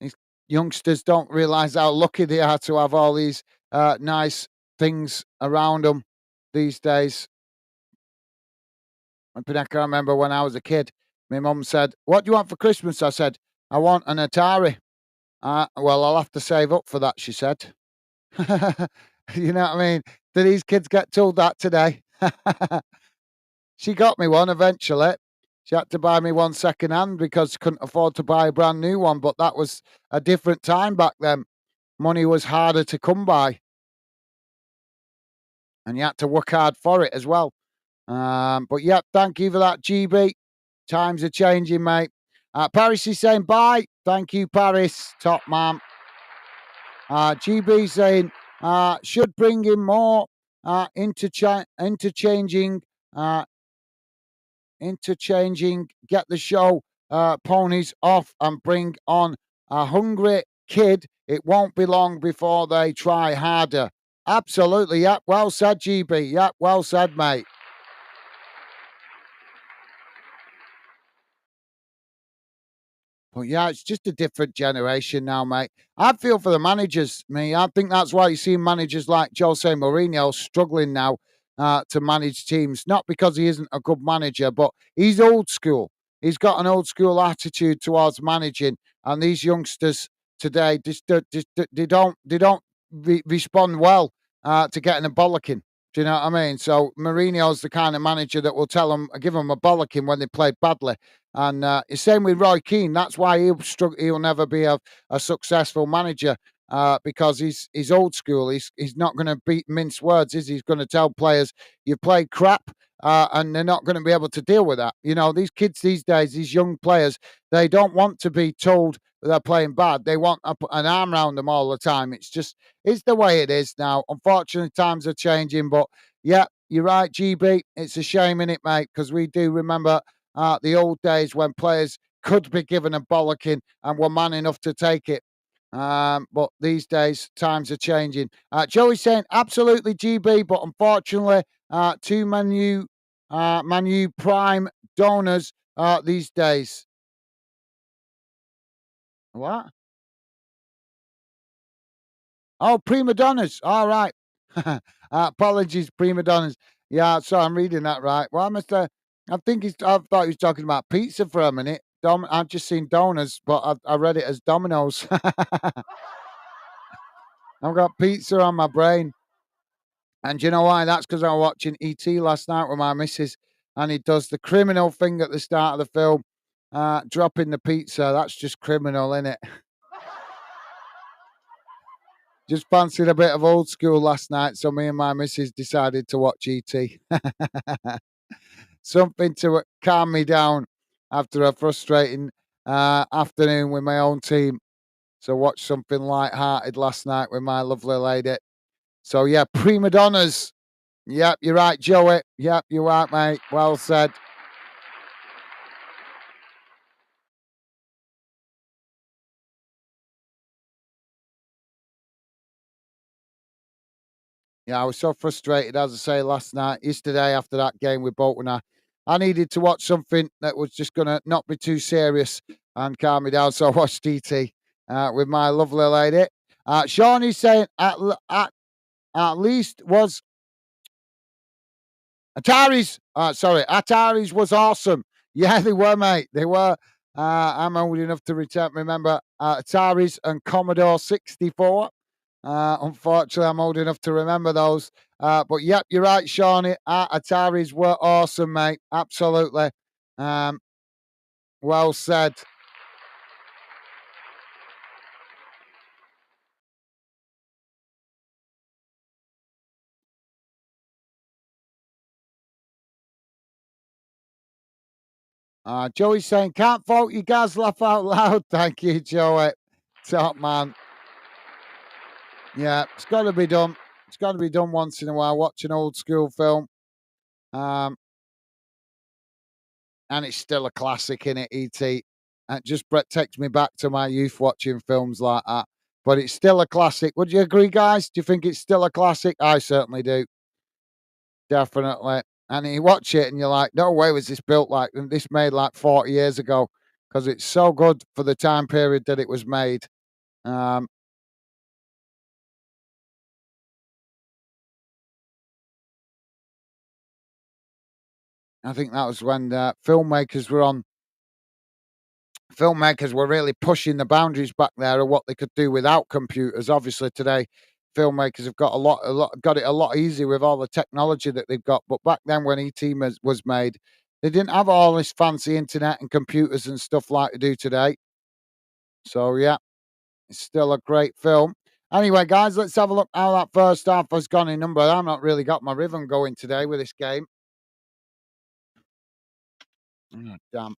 These youngsters don't realise how lucky they are to have all these nice things around them these days. I can remember when I was a kid, my mum said, "What do you want for Christmas?" I said, "I want an Atari." Well, I'll have to save up for that, she said. You know what I mean? Do these kids get told that today? She got me one eventually. She had to buy me one second hand because she couldn't afford to buy a brand new one. But that was a different time back then. Money was harder to come by, and you had to work hard for it as well. But yeah, thank you for that, GB. Times are changing, mate. Paris is saying bye. Thank you, Paris. Top man. GB saying should bring in more interchanging, get the show ponies off and bring on a hungry kid. It won't be long before they try harder. Absolutely, yep. Well said, GB. Yep, well said, mate. But yeah, it's just a different generation now, mate. I feel for the managers, me. I think that's why you see managers like Jose Mourinho struggling now to manage teams. Not because he isn't a good manager, but he's old school. He's got an old school attitude towards managing, and these youngsters today they don't respond well to getting a bollocking. Do you know what I mean? So Mourinho's the kind of manager that will give them a bollocking when they played badly. And the same with Roy Keane. That's why he'll never be a successful manager because he's old school. He's not going to mince words, is he? He's going to tell players, you play crap, and they're not going to be able to deal with that. You know, these kids these days, these young players, they don't want to be told they're playing bad. They want an arm around them all the time. It's the way it is now. Unfortunately, times are changing. But yeah, you're right, GB. It's a shame in it, mate, because we do remember the old days when players could be given a bollocking and were man enough to take it. But these days, times are changing. Joey's saying, absolutely, GB, but unfortunately, two Manu Prime donors these days. What? Oh, prima donnas. All right. Apologies, prima donnas. Yeah, so I'm reading that right. Well, I thought he was talking about pizza for a minute. I've just seen donors, but I read it as Domino's. I've got pizza on my brain. And you know why? That's because I was watching E.T. last night with my missus, and he does the criminal thing at the start of the film, dropping the pizza. That's just criminal, isn't it? Just fancied a bit of old school last night, so me and my missus decided to watch E.T. Something to calm me down after a frustrating afternoon with my own team. So watched something light-hearted last night with my lovely lady. So yeah, prima donnas. Yep, you're right, Joey. Yep, you're right, mate. Well said. Yeah, I was so frustrated, as I say, yesterday after that game with Bolton. I needed to watch something that was just going to not be too serious and calm me down. So I watched DT with my lovely lady. Sean is saying at least was Ataris was awesome. Yeah, they were, mate. They were. I'm old enough to remember Ataris and Commodore 64. Unfortunately, I'm old enough to remember those. But yep, you're right, Shawnee. Ataris were awesome, mate. Absolutely. Um, well said. Joey's saying, can't fault you guys, laugh out loud. Thank you, Joey. Top man. Yeah, it's got to be done. It's got to be done once in a while. Watch an old school film. Um, and it's still a classic in it, E.T. And just takes me back to my youth watching films like that. But it's still a classic. Would you agree, guys? Do you think it's still a classic? I certainly do. Definitely. And you watch it and you're like, no way was this built like this made like 40 years ago because it's so good for the time period that it was made. Um, I think that was when filmmakers were really pushing the boundaries back there of what they could do without computers. Obviously, today filmmakers have got it a lot easier with all the technology that they've got. But back then, when ET was made, they didn't have all this fancy internet and computers and stuff like they do today. So yeah, it's still a great film. Anyway, guys, let's have a look how that first half has gone in number. I've not really got my rhythm going today with this game. Oh, damn.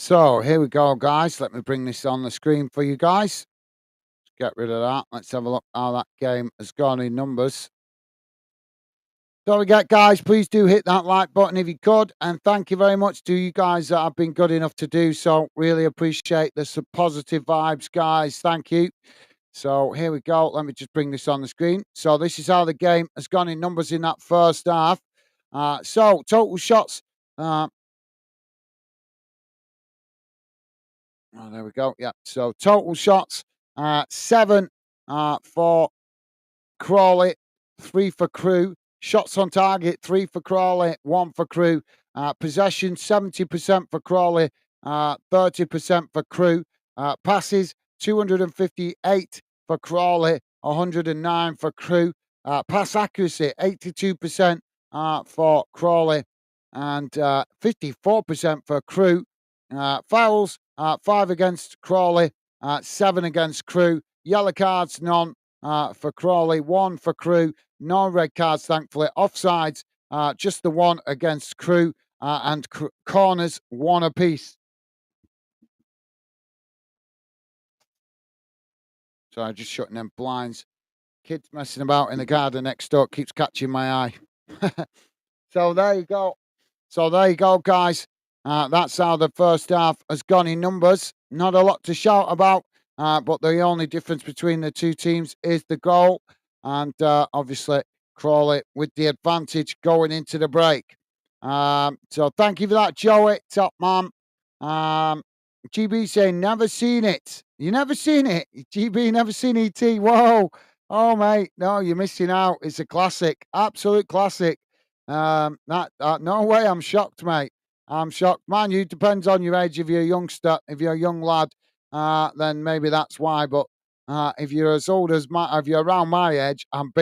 So here we go, guys. Let me bring this on the screen for you guys. Get rid of that. Let's have a look how that game has gone in numbers. Don't forget, guys, please do hit that like button if you could. And thank you very much to you guys that have been good enough to do so. Really appreciate the some positive vibes, guys. Thank you. So here we go. Let me just bring this on the screen. So this is how the game has gone in numbers in that first half. So total shots. Oh, there we go. Yeah. So total shots. Seven for Crawley, three for Crewe. Shots on target, three for Crawley, one for Crewe. Possession, 70% for Crawley, 30% for Crewe. Passes, 258 for Crawley, 109 for Crewe. Pass accuracy, 82% for Crawley and 54% for Crewe. Fouls, five against Crawley, seven against Crewe. Yellow cards, none for Crawley, one for Crewe, no red cards, thankfully. Offsides, just the one against Crewe, and corners, one apiece. So I'm just shutting them blinds. Kids messing about in the garden next door keeps catching my eye. So there you go. So there you go, guys. That's how the first half has gone in numbers. Not a lot to shout about, but the only difference between the two teams is the goal. And obviously, Crawley with the advantage going into the break. So thank you for that, Joey. Top man. Um, GB saying, "Never seen it." You never seen it? GB never seen ET? Whoa. Oh, mate, no, you're missing out. It's a classic, absolute classic. That no way, I'm shocked, mate. I'm shocked. Mind you, depends on your age. If you're a youngster, if you're a young lad, then maybe that's why. But if you're as old as if you're around my age, I'm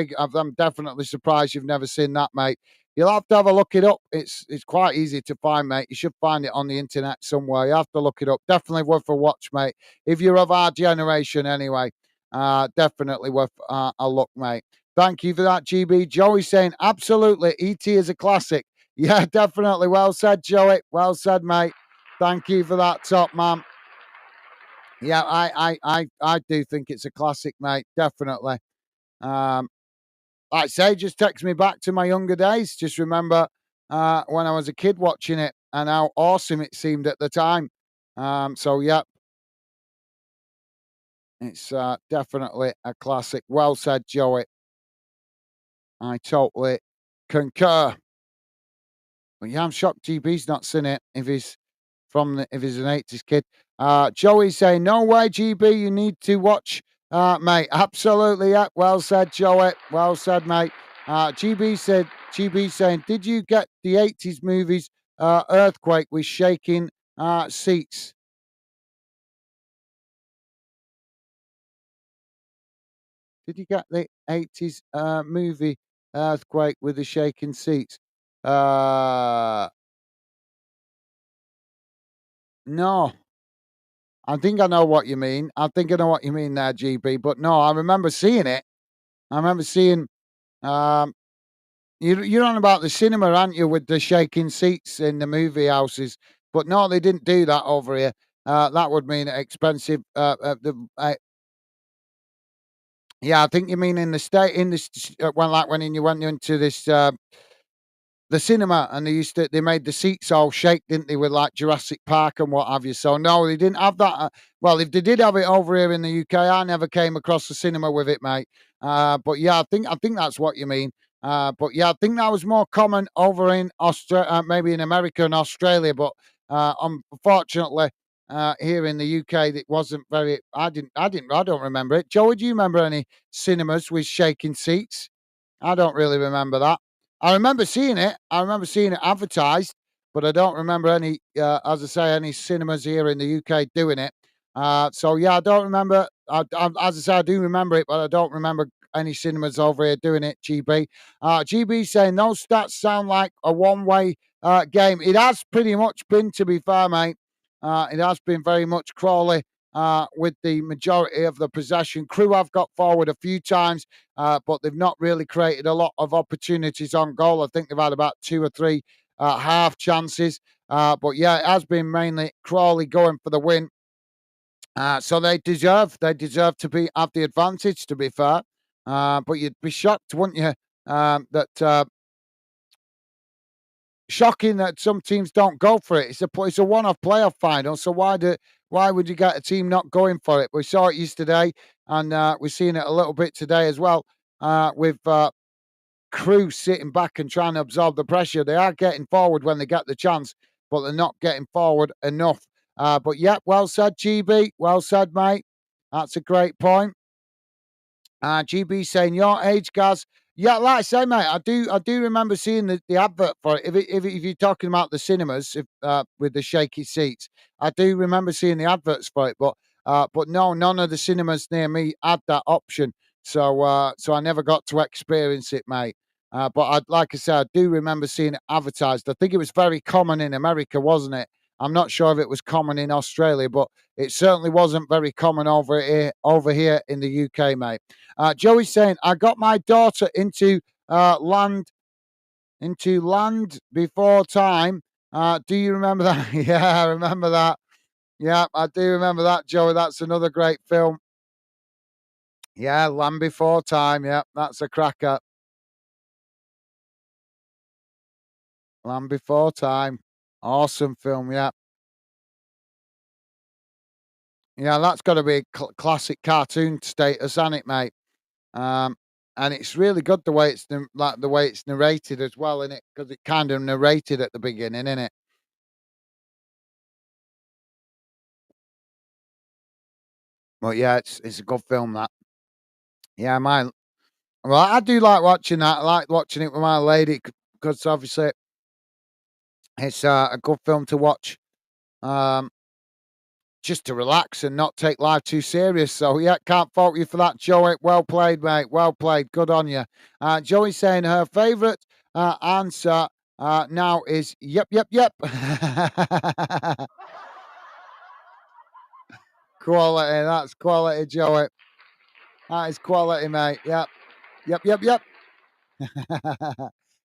definitely surprised you've never seen that, mate. You'll have to have a look it up. It's quite easy to find, mate. You should find it on the internet somewhere. You have to look it up. Definitely worth a watch, mate. If you're of our generation, anyway, definitely worth a look, mate. Thank you for that, GB. Joey saying absolutely, ET is a classic. Yeah, definitely. Well said, Joey. Well said, mate. Thank you for that, top man. Yeah, I do think it's a classic, mate. Definitely. Um, like I say, just takes me back to my younger days. Just remember when I was a kid watching it and how awesome it seemed at the time. So yeah, it's definitely a classic. Well said, Joey. I totally concur. But yeah, I'm shocked GB's not seen it if he's an 80s kid. Joey's saying, no way, GB, you need to watch, mate. Absolutely, yeah. Well said, Joey. Well said, mate. GB saying, did you get the 80s movies Earthquake with shaking seats? Did you get the 80s movie Earthquake with the shaking seats? Uh, no. I think I know what you mean. I think I know what you mean there, GB. But no, I remember seeing it. I remember seeing. Um, you're on about the cinema, aren't you, with the shaking seats in the movie houses? But no, they didn't do that over here. That would mean expensive. Yeah, I think you mean in the state in this when like when you went into this the cinema, and they made the seats all shake, didn't they, with like Jurassic Park and what have you? So no, they didn't have that. Well, if they did have it over here in the UK, I never came across the cinema with it, mate. But yeah, I think that's what you mean. But yeah, I think that was more common over in Australia, maybe in America and Australia. But unfortunately, here in the UK, it wasn't very. I don't remember it. Joe, do you remember any cinemas with shaking seats? I don't really remember that. I remember seeing it. I remember seeing it advertised, but I don't remember any, as I say, any cinemas here in the UK doing it. So yeah, I don't remember. As I say, I do remember it, but I don't remember any cinemas over here doing it. GB, GB saying those stats sound like a one-way game. It has pretty much been, to be fair, mate. It has been very much Crawley with the majority of the possession. CREWE have got forward a few times, but they've not really created a lot of opportunities on goal. I think they've had about two or three half chances. But yeah, it has been mainly Crawley going for the win. So they deserve to be have the advantage. To be fair, but you'd be shocked, wouldn't you? That shocking that some teams don't go for it. It's a one-off playoff final. So why would you get a team not going for it? We saw it yesterday, and we're seeing it a little bit today as well. With CREWE sitting back and trying to absorb the pressure. They are getting forward when they get the chance, but they're not getting forward enough. But yeah, well said, GB. Well said, mate. That's a great point. GB saying your age, Gaz. Yeah, like I say, mate, I do remember seeing the advert for it. If you're talking about the cinemas with the shaky seats, I do remember seeing the adverts for it. But no, none of the cinemas near me had that option. So I never got to experience it, mate. But like I said, I do remember seeing it advertised. I think it was very common in America, wasn't it? I'm not sure if it was common in Australia, but it certainly wasn't very common over here in the UK, mate. Joey's saying, I got my daughter into Land Before Time. Do you remember that? Yeah, I remember that. Yeah, I do remember that, Joey. That's another great film. Yeah, Land Before Time. Yeah, that's a cracker. Land Before Time. Awesome film. Yeah. Yeah, that's got to be classic cartoon status, hasn't it, mate? Um, and it's really good the way it's narrated as well, in it, because it kind of narrated at the beginning, innit? But yeah, it's a good film that. Yeah, mine. Well, I do like watching that. I like watching it with my lady because obviously it's a good film to watch. Um, just to relax and not take life too serious. So yeah, can't fault you for that, Joey. Well played, mate. Well played. Good on you. Joey's saying her favourite answer now is yep, yep, yep. Quality. That's quality, Joey. That is quality, mate. Yep, yep, yep, yep.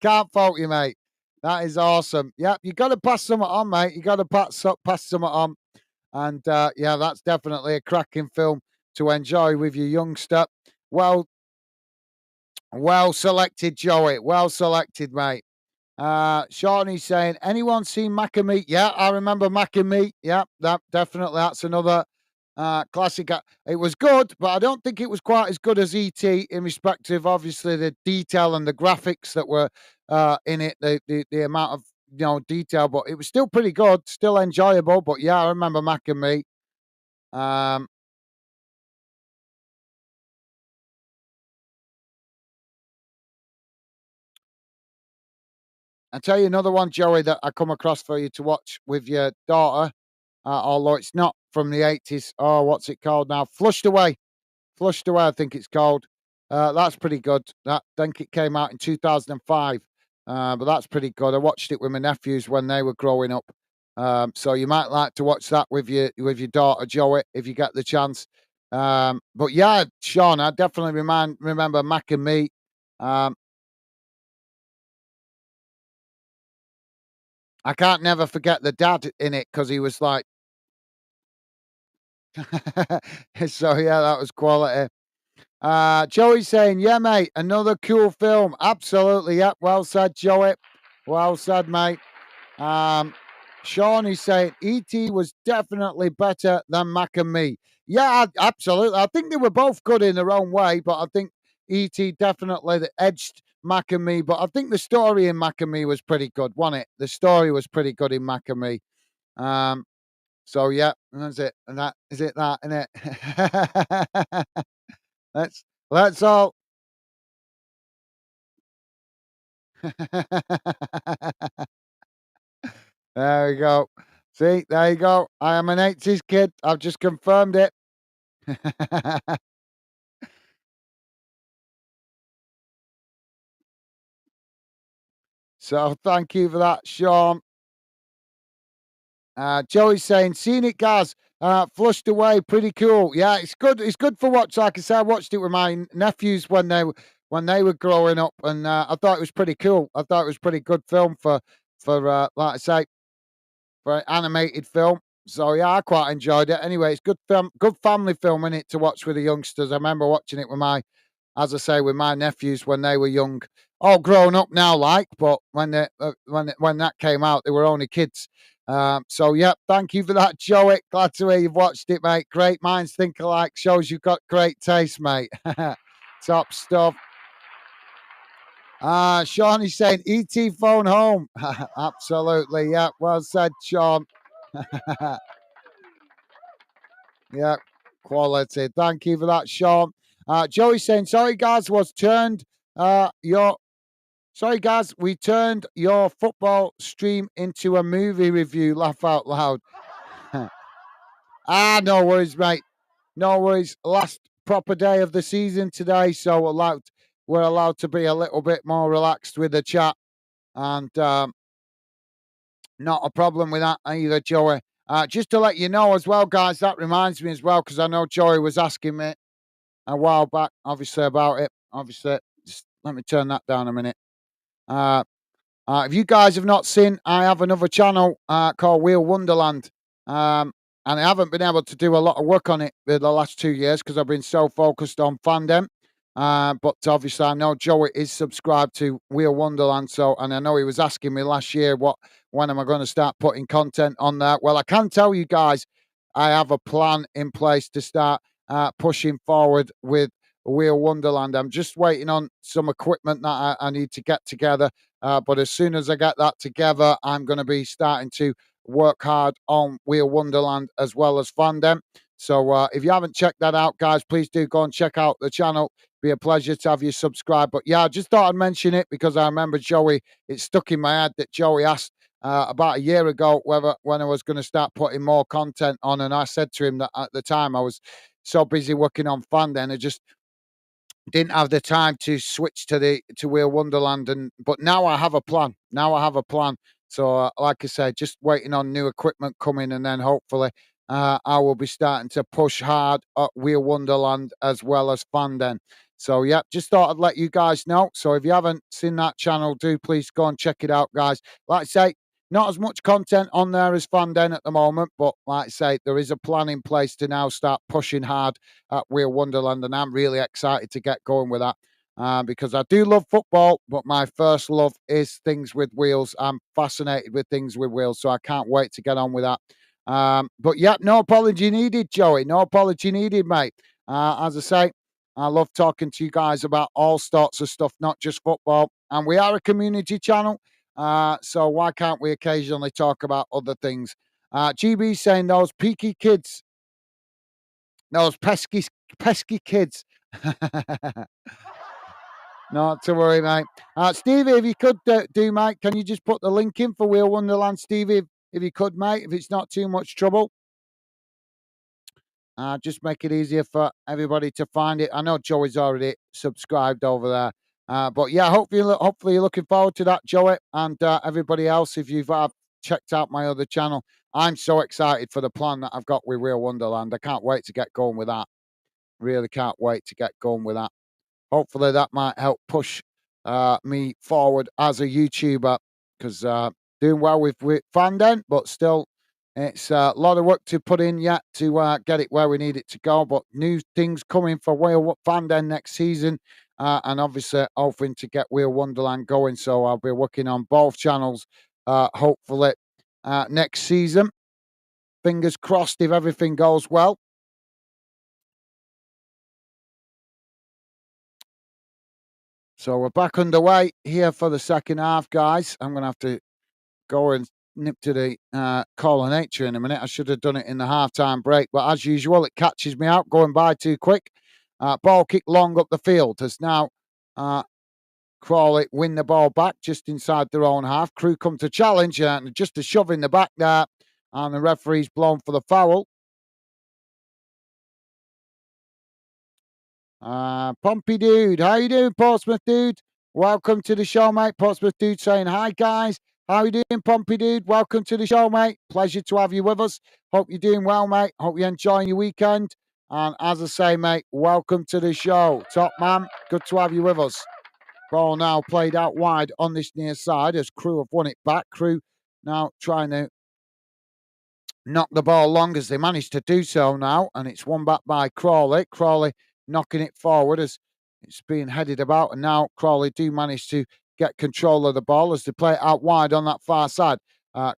Can't fault you, mate. That is awesome. Yep, you got to pass something on, mate. You got to pass something on. And yeah, that's definitely a cracking film to enjoy with your youngster. Well, well selected, Joey. Well selected, mate. Shawnee's saying, anyone seen Mac and Meat? Yeah, I remember Mac and Meat. Yeah, that definitely. That's another classic. It was good, but I don't think it was quite as good as ET in respect of obviously the detail and the graphics that were in it, the amount of detail. But it was still pretty good, still enjoyable. But yeah, I remember Mac and Meat. Um, I'll tell you another one, Joey, that I come across for you to watch with your daughter, although it's not from the 80s. Oh, what's it called now? Flushed Away. Flushed Away, I think it's called. That's pretty good. That I think it came out in 2005, but that's pretty good. I watched it with my nephews when they were growing up. So you might like to watch that with your daughter, Joey, if you get the chance. But yeah, Sean, I definitely remember Mac and Me. Um, I can't never forget the dad in it because he was like, so yeah, that was quality. Joey's saying, yeah, mate, another cool film. Absolutely, yeah. Well said, Joey. Well said, mate. Um, Sean is saying E.T. was definitely better than Mac and Me. Yeah, absolutely. I think they were both good in their own way, but I think E.T. definitely edged Mac and Me. But I think the story in Mac and Me was pretty good, wasn't it? The story was pretty good in Mac and Me. Um, so yeah, that's it. And that is it. That isn't it? let's all. There we go. See, there you go. I am an 80s kid. I've just confirmed it. So thank you for that, Sean. Joey's saying, seen it, guys. Flushed away, pretty cool. Yeah, it's good. It's good for watch. Like I said, I watched it with my nephews when they were growing up, and I thought it was pretty cool. I thought it was pretty good film for like I say, for an animated film. So yeah, I quite enjoyed it. Anyway, it's good film, good family film in it to watch with the youngsters. I remember watching it with as I say, with my nephews when they were young, all grown up now, like. But when that came out, they were only kids. So yeah, thank you for that, Joey. Glad to hear you've watched it, mate. Great minds think alike. Shows you've got great taste, mate. Top stuff. Sean is saying ET phone home. Absolutely, yeah. Well said, Sean. Yeah, quality. Thank you for that, Sean. Joey saying, sorry guys, was turned your sorry guys, we turned your football stream into a movie review. Laugh out loud. No worries, mate. No worries. Last proper day of the season today, so we're allowed to be a little bit more relaxed with the chat. And not a problem with that either, Joey. Just to let you know as well, guys, that reminds me as well, because I know Joey was asking me a while back, obviously, about it. Obviously, just let me turn that down a minute. Uh, if you guys have not seen, I have another channel called Wheel Wonderland. And I haven't been able to do a lot of work on it for the last 2 years because I've been so focused on fandom. But obviously, I know Joey is subscribed to Wheel Wonderland, and I know he was asking me last year when am I going to start putting content on there. Well, I can tell you guys, I have a plan in place to start pushing forward with Wheel Wonderland. I'm just waiting on some equipment that I need to get together. But as soon as I get that together, I'm going to be starting to work hard on Wheel Wonderland as well as fandom. So if you haven't checked that out, guys, please do go and check out the channel. Be a pleasure to have you subscribe. But yeah, I just thought I'd mention it because I remember Joey. It stuck in my head that Joey asked about a year ago whether when I was going to start putting more content on, and I said to him that at the time I was so busy working on Fandom, I just didn't have the time to switch to Wheel Wonderland, and but now I have a plan. Now I have a plan. So, like I said, just waiting on new equipment coming, and then hopefully I will be starting to push hard at Wheel Wonderland as well as Fandom. So, yeah, just thought I'd let you guys know. So, if you haven't seen that channel, do please go and check it out, guys. Like I say, not as much content on there as Fandom at the moment, but like I say, there is a plan in place to now start pushing hard at Wheel Wonderland, and I'm really excited to get going with that because I do love football, but my first love is things with wheels. I'm fascinated with things with wheels, so I can't wait to get on with that. But yeah, no apology needed, Joey. No apology needed, mate. As I say, I love talking to you guys about all sorts of stuff, not just football. And we are a community channel, so why can't we occasionally talk about other things? GB saying those peaky kids, those pesky kids. Not to worry, mate. Stevie, if you could do, mate, can you just put the link in for Wheel Wonderland, Stevie, if you could, mate, if it's not too much trouble? Just make it easier for everybody to find it. I know Joey's already subscribed over there. But yeah, hopefully you're looking forward to that, Joey, and everybody else. If you've checked out my other channel, I'm so excited for the plan that I've got with Wheel Wonderland. I can't wait to get going with that. Really can't wait to get going with that. Hopefully that might help push me forward as a YouTuber because doing well with Fandom, but still it's a lot of work to put in yet to get it where we need it to go. But new things coming for Wheel Fandom next season, and obviously hoping to get Wheel Wonderland going. So I'll be working on both channels, hopefully next season. Fingers crossed if everything goes well. So we're back underway here for the second half, guys. I'm going to have to go and nip to the call of nature in a minute. I should have done it in the halftime break, but as usual, it catches me out going by too quick. Ball kick long up the field as now Crawley win the ball back just inside their own half. CREWE come to challenge and just a shove in the back there, and the referee's blown for the foul. Pompey Dude, how you doing, Portsmouth Dude? Welcome to the show, mate. Portsmouth Dude saying hi, guys. How you doing, Pompey Dude? Welcome to the show, mate. Pleasure to have you with us. Hope you're doing well, mate. Hope you're enjoying your weekend. And as I say, mate, welcome to the show. Top man, good to have you with us. Ball now played out wide on this near side as CREWE have won it back. CREWE now trying to knock the ball long as they managed to do so now, and it's won back by Crawley. Crawley knocking it forward as it's being headed about, and now Crawley do manage to get control of the ball as they play it out wide on that far side.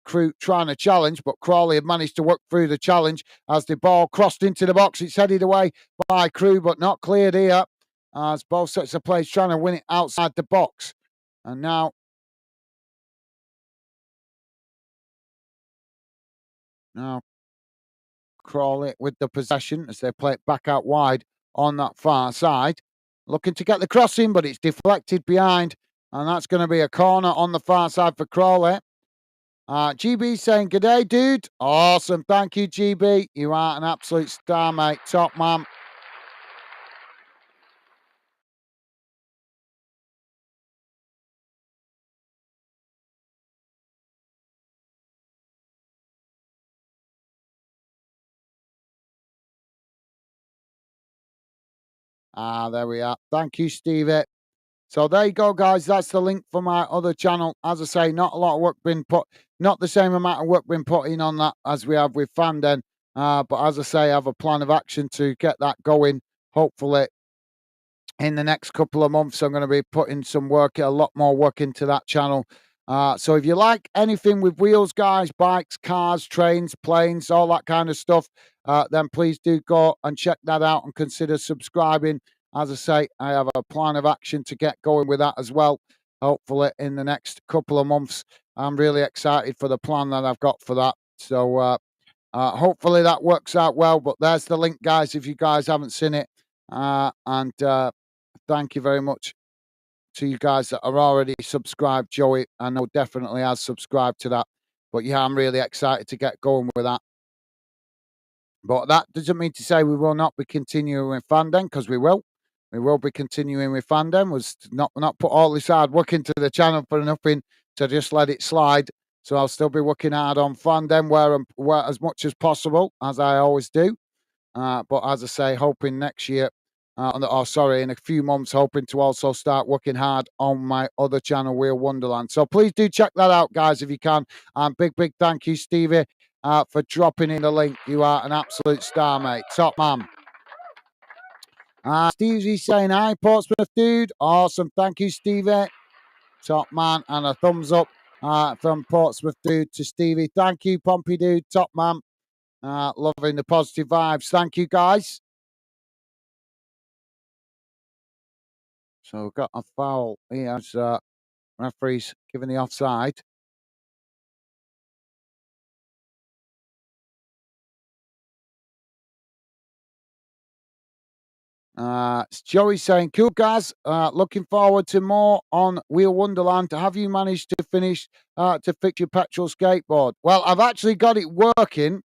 CREWE trying to challenge, but Crawley have managed to work through the challenge as the ball crossed into the box. It's headed away by CREWE, but not cleared here as both sets of players trying to win it outside the box. And now Crawley with the possession as they play it back out wide on that far side. Looking to get the crossing, but it's deflected behind. And that's going to be a corner on the far side for Crawley. GB saying, good day, dude. Awesome. Thank you, GB. You are an absolute star, mate. Top man. There we are. Thank you, Stevie. So there you go, guys. That's the link for my other channel. As I say, not a lot of work been put, not the same amount of work been put in on that as we have with Fandom. But as I say, I have a plan of action to get that going. Hopefully, in the next couple of months, I'm going to be putting some work, a lot more work into that channel. So if you like anything with wheels, guys, bikes, cars, trains, planes, all that kind of stuff, then please do go and check that out and consider subscribing. As I say, I have a plan of action to get going with that as well. Hopefully in the next couple of months, I'm really excited for the plan that I've got for that. So Hopefully that works out well. But there's the link, guys, if you guys haven't seen it. And thank you very much to you guys that are already subscribed. Joey, I know, definitely has subscribed to that. But yeah, I'm really excited to get going with that. But that doesn't mean to say we will not be continuing with Fandom, because we will. We will be continuing with Fandom. Was not put all this hard work into the channel for nothing to just let it slide. So I'll still be working hard on Fandom where as much as possible, as I always do. But as I say, hoping next year, in a few months, hoping to also start working hard on my other channel, Wheel Wonderland. So please do check that out, guys, if you can. And big thank you, Stevie, for dropping in the link. You are an absolute star, mate. Top man. Stevie's saying hi, Portsmouth dude. Awesome. Thank you, Stevie. Top man. And a thumbs up from Portsmouth dude to Stevie. Thank you, Pompey dude. Top man. Loving the positive vibes. Thank you, guys. So we've got a foul here as referee's giving the offside. It's Joey saying, cool, guys. Looking forward to more on Wheel Wonderland. Have you managed to finish to fix your petrol skateboard? Well, I've actually got it working.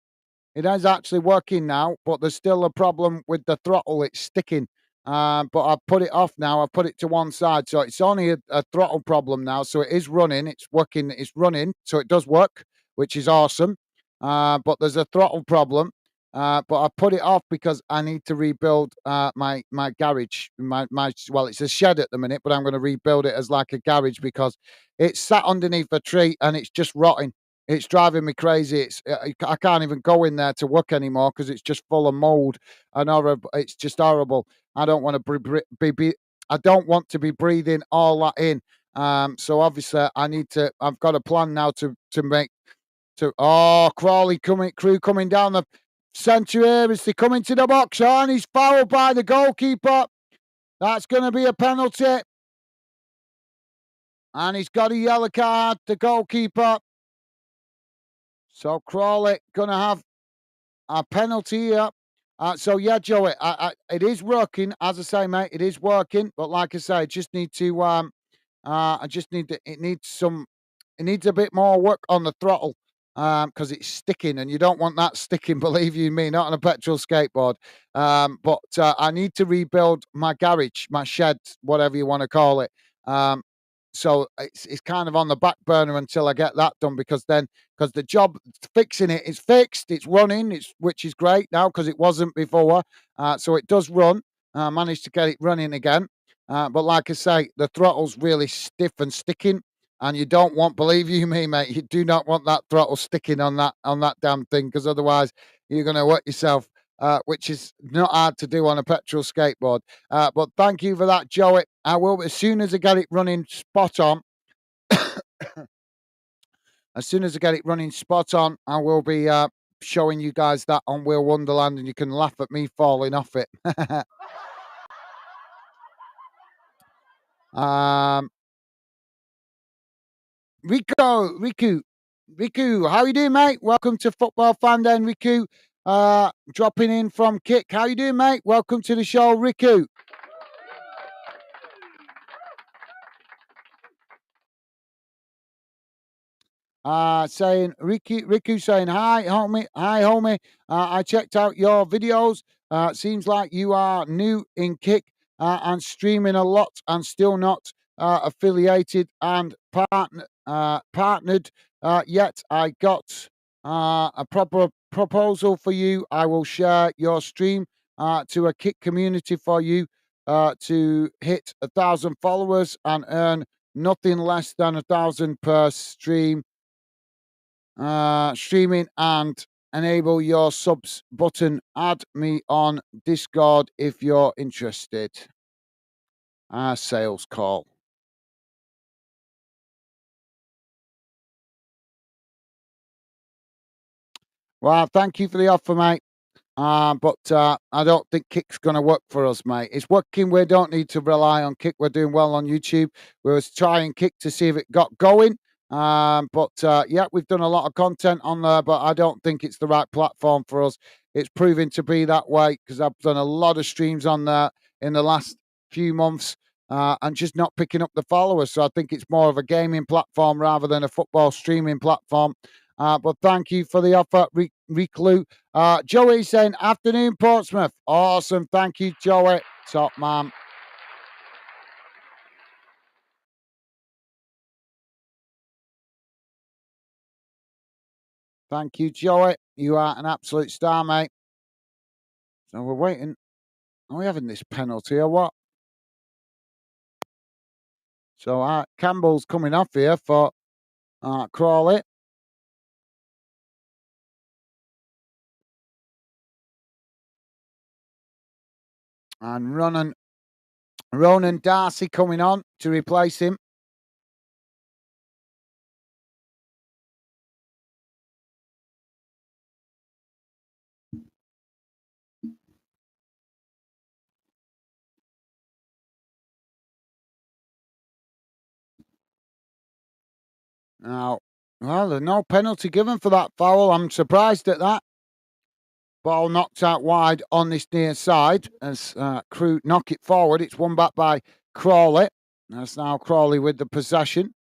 It is actually working now, but there's still a problem with the throttle. It's sticking. But I've put it off now. I've put it to one side. So it's only a throttle problem now. So it is running. It's working. It's running. So it does work, which is awesome. But there's a throttle problem. But I put it off because I need to rebuild my garage. Well, it's a shed at the minute, but I'm going to rebuild it as like a garage because it's sat underneath a tree and it's just rotting. It's driving me crazy. I can't even go in there to work anymore because it's just full of mold and horrible. It's just horrible. I don't want to I don't want to be breathing all that in. So obviously I've got a plan now to make to. Oh, Crawley CREWE coming down the centre here as they come into the box. Oh, and he's fouled by the goalkeeper. That's going to be a penalty. And he's got a yellow card, the goalkeeper. So Crawley going to have a penalty here. So yeah, Joey, it is working. As I say, mate, it is working. But like I say, I just need to. It needs a bit more work on the throttle because it's sticking, and you don't want that sticking. Believe you me, not on a petrol skateboard. But I need to rebuild my garage, my shed, whatever you want to call it. So it's kind of on the back burner until I get that done because the job fixing it is fixed, it's running, which is great now because it wasn't before. So it does run. Managed to get it running again. But like I say, the throttle's really stiff and sticking, and you don't want, believe you me, mate, you do not want that throttle sticking on that damn thing because otherwise you're going to hurt yourself. Which is not hard to do on a petrol skateboard. But thank you for that, Joey. I will, as soon as I get it running spot on, as soon as I get it running spot on, I will be showing you guys that on Wheel Wonderland, and you can laugh at me falling off it. Riku, how you doing, mate? Welcome to Football Fandom, Riku. Dropping in from Kick. How you doing, mate? Welcome to the show, Riku. Saying Riku saying hi homie. I checked out your videos. Seems like you are new in Kick and streaming a lot and still not affiliated and partnered yet. I got a proper proposal for you. I will share your stream to a Kick community for you to hit 1,000 followers and earn nothing less than 1,000 per stream. Streaming and enable your subs button. Add me on Discord if you're interested. Sales call. Well, thank you for the offer, mate. But I don't think Kick's going to work for us, mate. It's working. We don't need to rely on Kick. We're doing well on YouTube. We was trying Kick to see if it got going. But we've done a lot of content on there, but I don't think it's the right platform for us. It's proving to be that way because I've done a lot of streams on there in the last few months and just not picking up the followers. So I think it's more of a gaming platform rather than a football streaming platform. But thank you for the offer, Reclue. Joey saying, afternoon, Portsmouth. Awesome. Thank you, Joey. Top man. Thank you, Joey. You are an absolute star, mate. So we're waiting. Are we having this penalty or what? So Campbell's coming off here for Crawley. And Ronan Darcy coming on to replace him. Now, well, there's no penalty given for that foul. I'm surprised at that. Ball knocked out wide on this near side as CREWE knock it forward. It's won back by Crawley. That's now Crawley with the possession.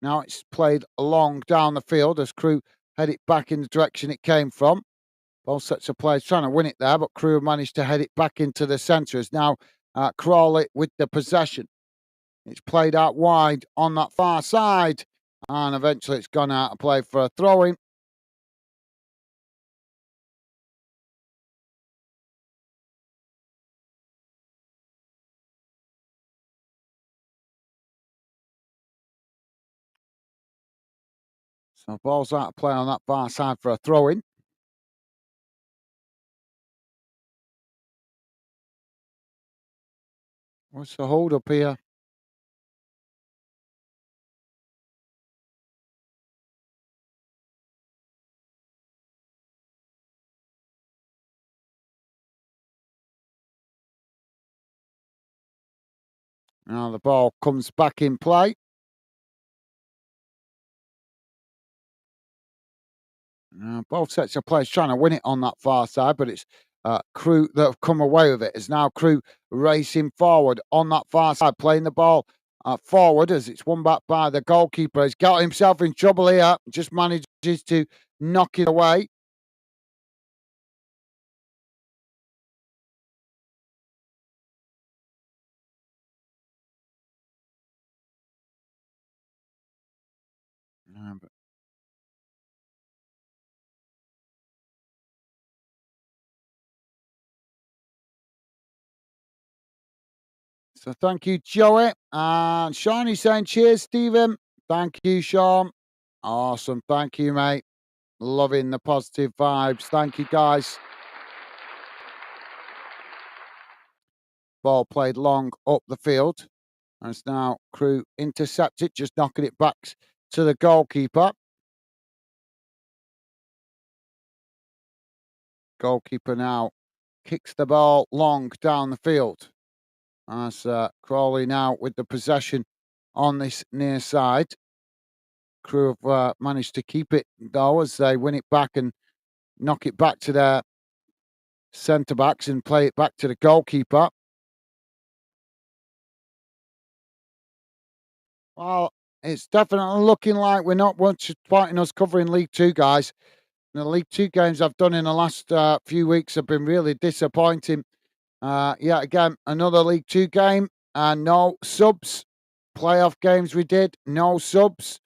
Now it's played long down the field as CREWE head it back in the direction it came from. Both sets of players trying to win it there, but CREWE managed to head it back into the centre. As now Crawley with the possession. It's played out wide on that far side, and eventually it's gone out of play for a throw-in. So ball's out of play on that far side for a throw-in. What's the hold up here? Now the ball comes back in play. Both sets of players trying to win it on that far side, but it's CREWE that have come away with it. It's now CREWE racing forward on that far side, playing the ball forward as it's won back by the goalkeeper. He's got himself in trouble here, just manages to knock it away. So thank you, Joey. And Sean is saying, cheers, Stephen. Thank you, Sean. Awesome. Thank you, mate. Loving the positive vibes. Thank you, guys. Ball played long up the field. And it's now CREWE intercepted, just knocking it back to the goalkeeper. Goalkeeper now kicks the ball long down the field. As Crawley now with the possession on this near side. CREWE have managed to keep it though as they win it back and knock it back to their centre backs and play it back to the goalkeeper. Well, it's definitely looking like we're not wanting us covering League Two, guys. The League Two games I've done in the last few weeks have been really disappointing. Again, another League Two game and no subs. Playoff games we did, no subs.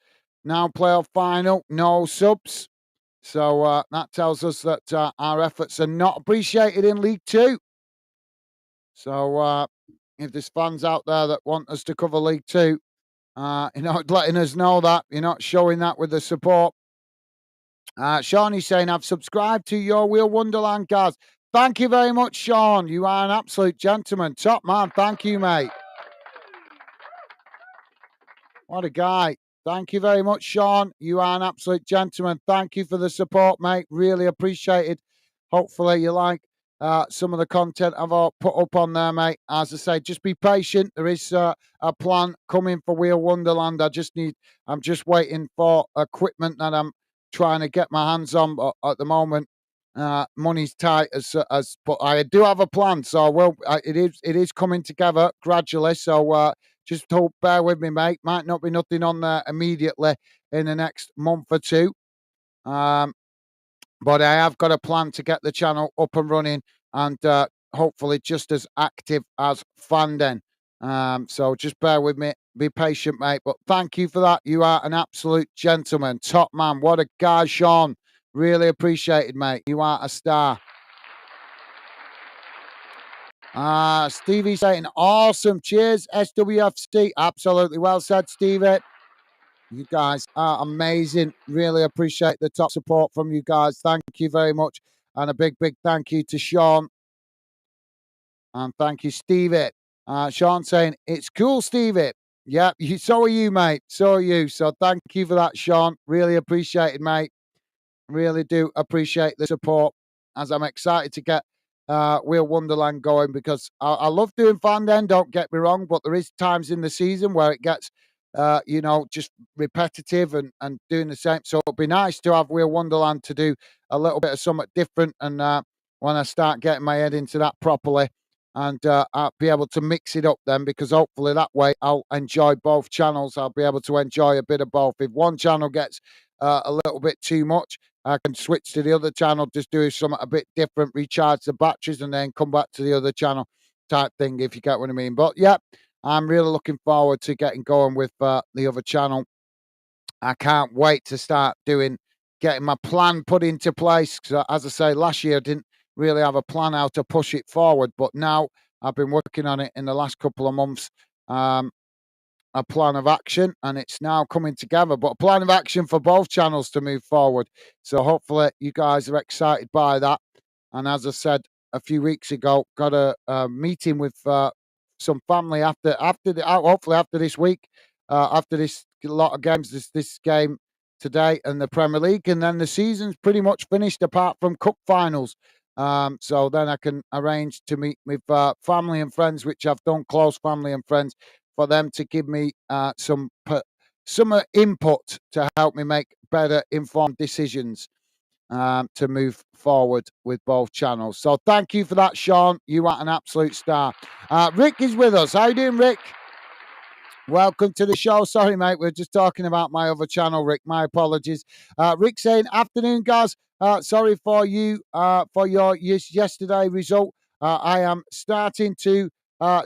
Now playoff final, no subs. So that tells us that our efforts are not appreciated in League Two. So if there's fans out there that want us to cover League Two, letting us know that you're not showing that with the support. Sean is saying, I've subscribed to your Wheel Wonderland, guys. Thank you very much, Sean. You are an absolute gentleman. Top man. Thank you, mate. What a guy. Thank you very much, Sean. You are an absolute gentleman. Thank you for the support, mate. Really appreciated. Hopefully you like some of the content I've put up on there, mate. As I say, just be patient. There is a plan coming for Wheel Wonderland. I'm just waiting for equipment that I'm trying to get my hands on. But at the moment, money's tight but I do have a plan. So it is coming together gradually. So just bear with me, mate. Might not be nothing on there immediately in the next month or two. But I have got a plan to get the channel up and running and hopefully just as active as Fanden. So just bear with me. Be patient, mate. But thank you for that. You are an absolute gentleman. Top man. What a guy, Sean. Really appreciated, mate. You are a star. Stevie saying, awesome. Cheers, SWFC. Absolutely well said, Stevie. You guys are amazing. Really appreciate the top support from you guys. Thank you very much. And a big, big thank you to Sean. And thank you, Stevie. Sean saying, it's cool, Stevie. Yeah, so are you, mate. So are you. So thank you for that, Sean. Really appreciate it, mate. Really do appreciate the support as I'm excited to get Wheel Wonderland going because I love doing Fanden, don't get me wrong, but there is times in the season where it gets, just repetitive and doing the same. So it'd be nice to have Wheel Wonderland to do a little bit of something different. And when I start getting my head into that properly, and I'll be able to mix it up then because hopefully that way I'll enjoy both channels. I'll be able to enjoy a bit of both. If one channel gets a little bit too much, I can switch to the other channel, just do something a bit different, recharge the batteries, and then come back to the other channel type thing, if you get what I mean. But yeah, I'm really looking forward to getting going with the other channel. I can't wait to start getting my plan put into place. Because as I say, last year I didn't really have a plan how to push it forward, but now I've been working on it in the last couple of months. A plan of action, and it's now coming together, but a plan of action for both channels to move forward. So hopefully you guys are excited by that. And as I said a few weeks ago, got a meeting with some family hopefully after this week, after this lot of games, this game today and the Premier League, and then the season's pretty much finished apart from cup finals. So then I can arrange to meet with family and friends, which I've done, close family and friends, for them to give me some input to help me make better informed decisions to move forward with both channels. So thank you for that, Sean. You are an absolute star. Rick is with us. How you doing, Rick? Welcome to the show. Sorry, mate. We're just talking about my other channel, Rick. My apologies. Rick saying, afternoon, guys. Sorry for you for your yesterday result. I am starting to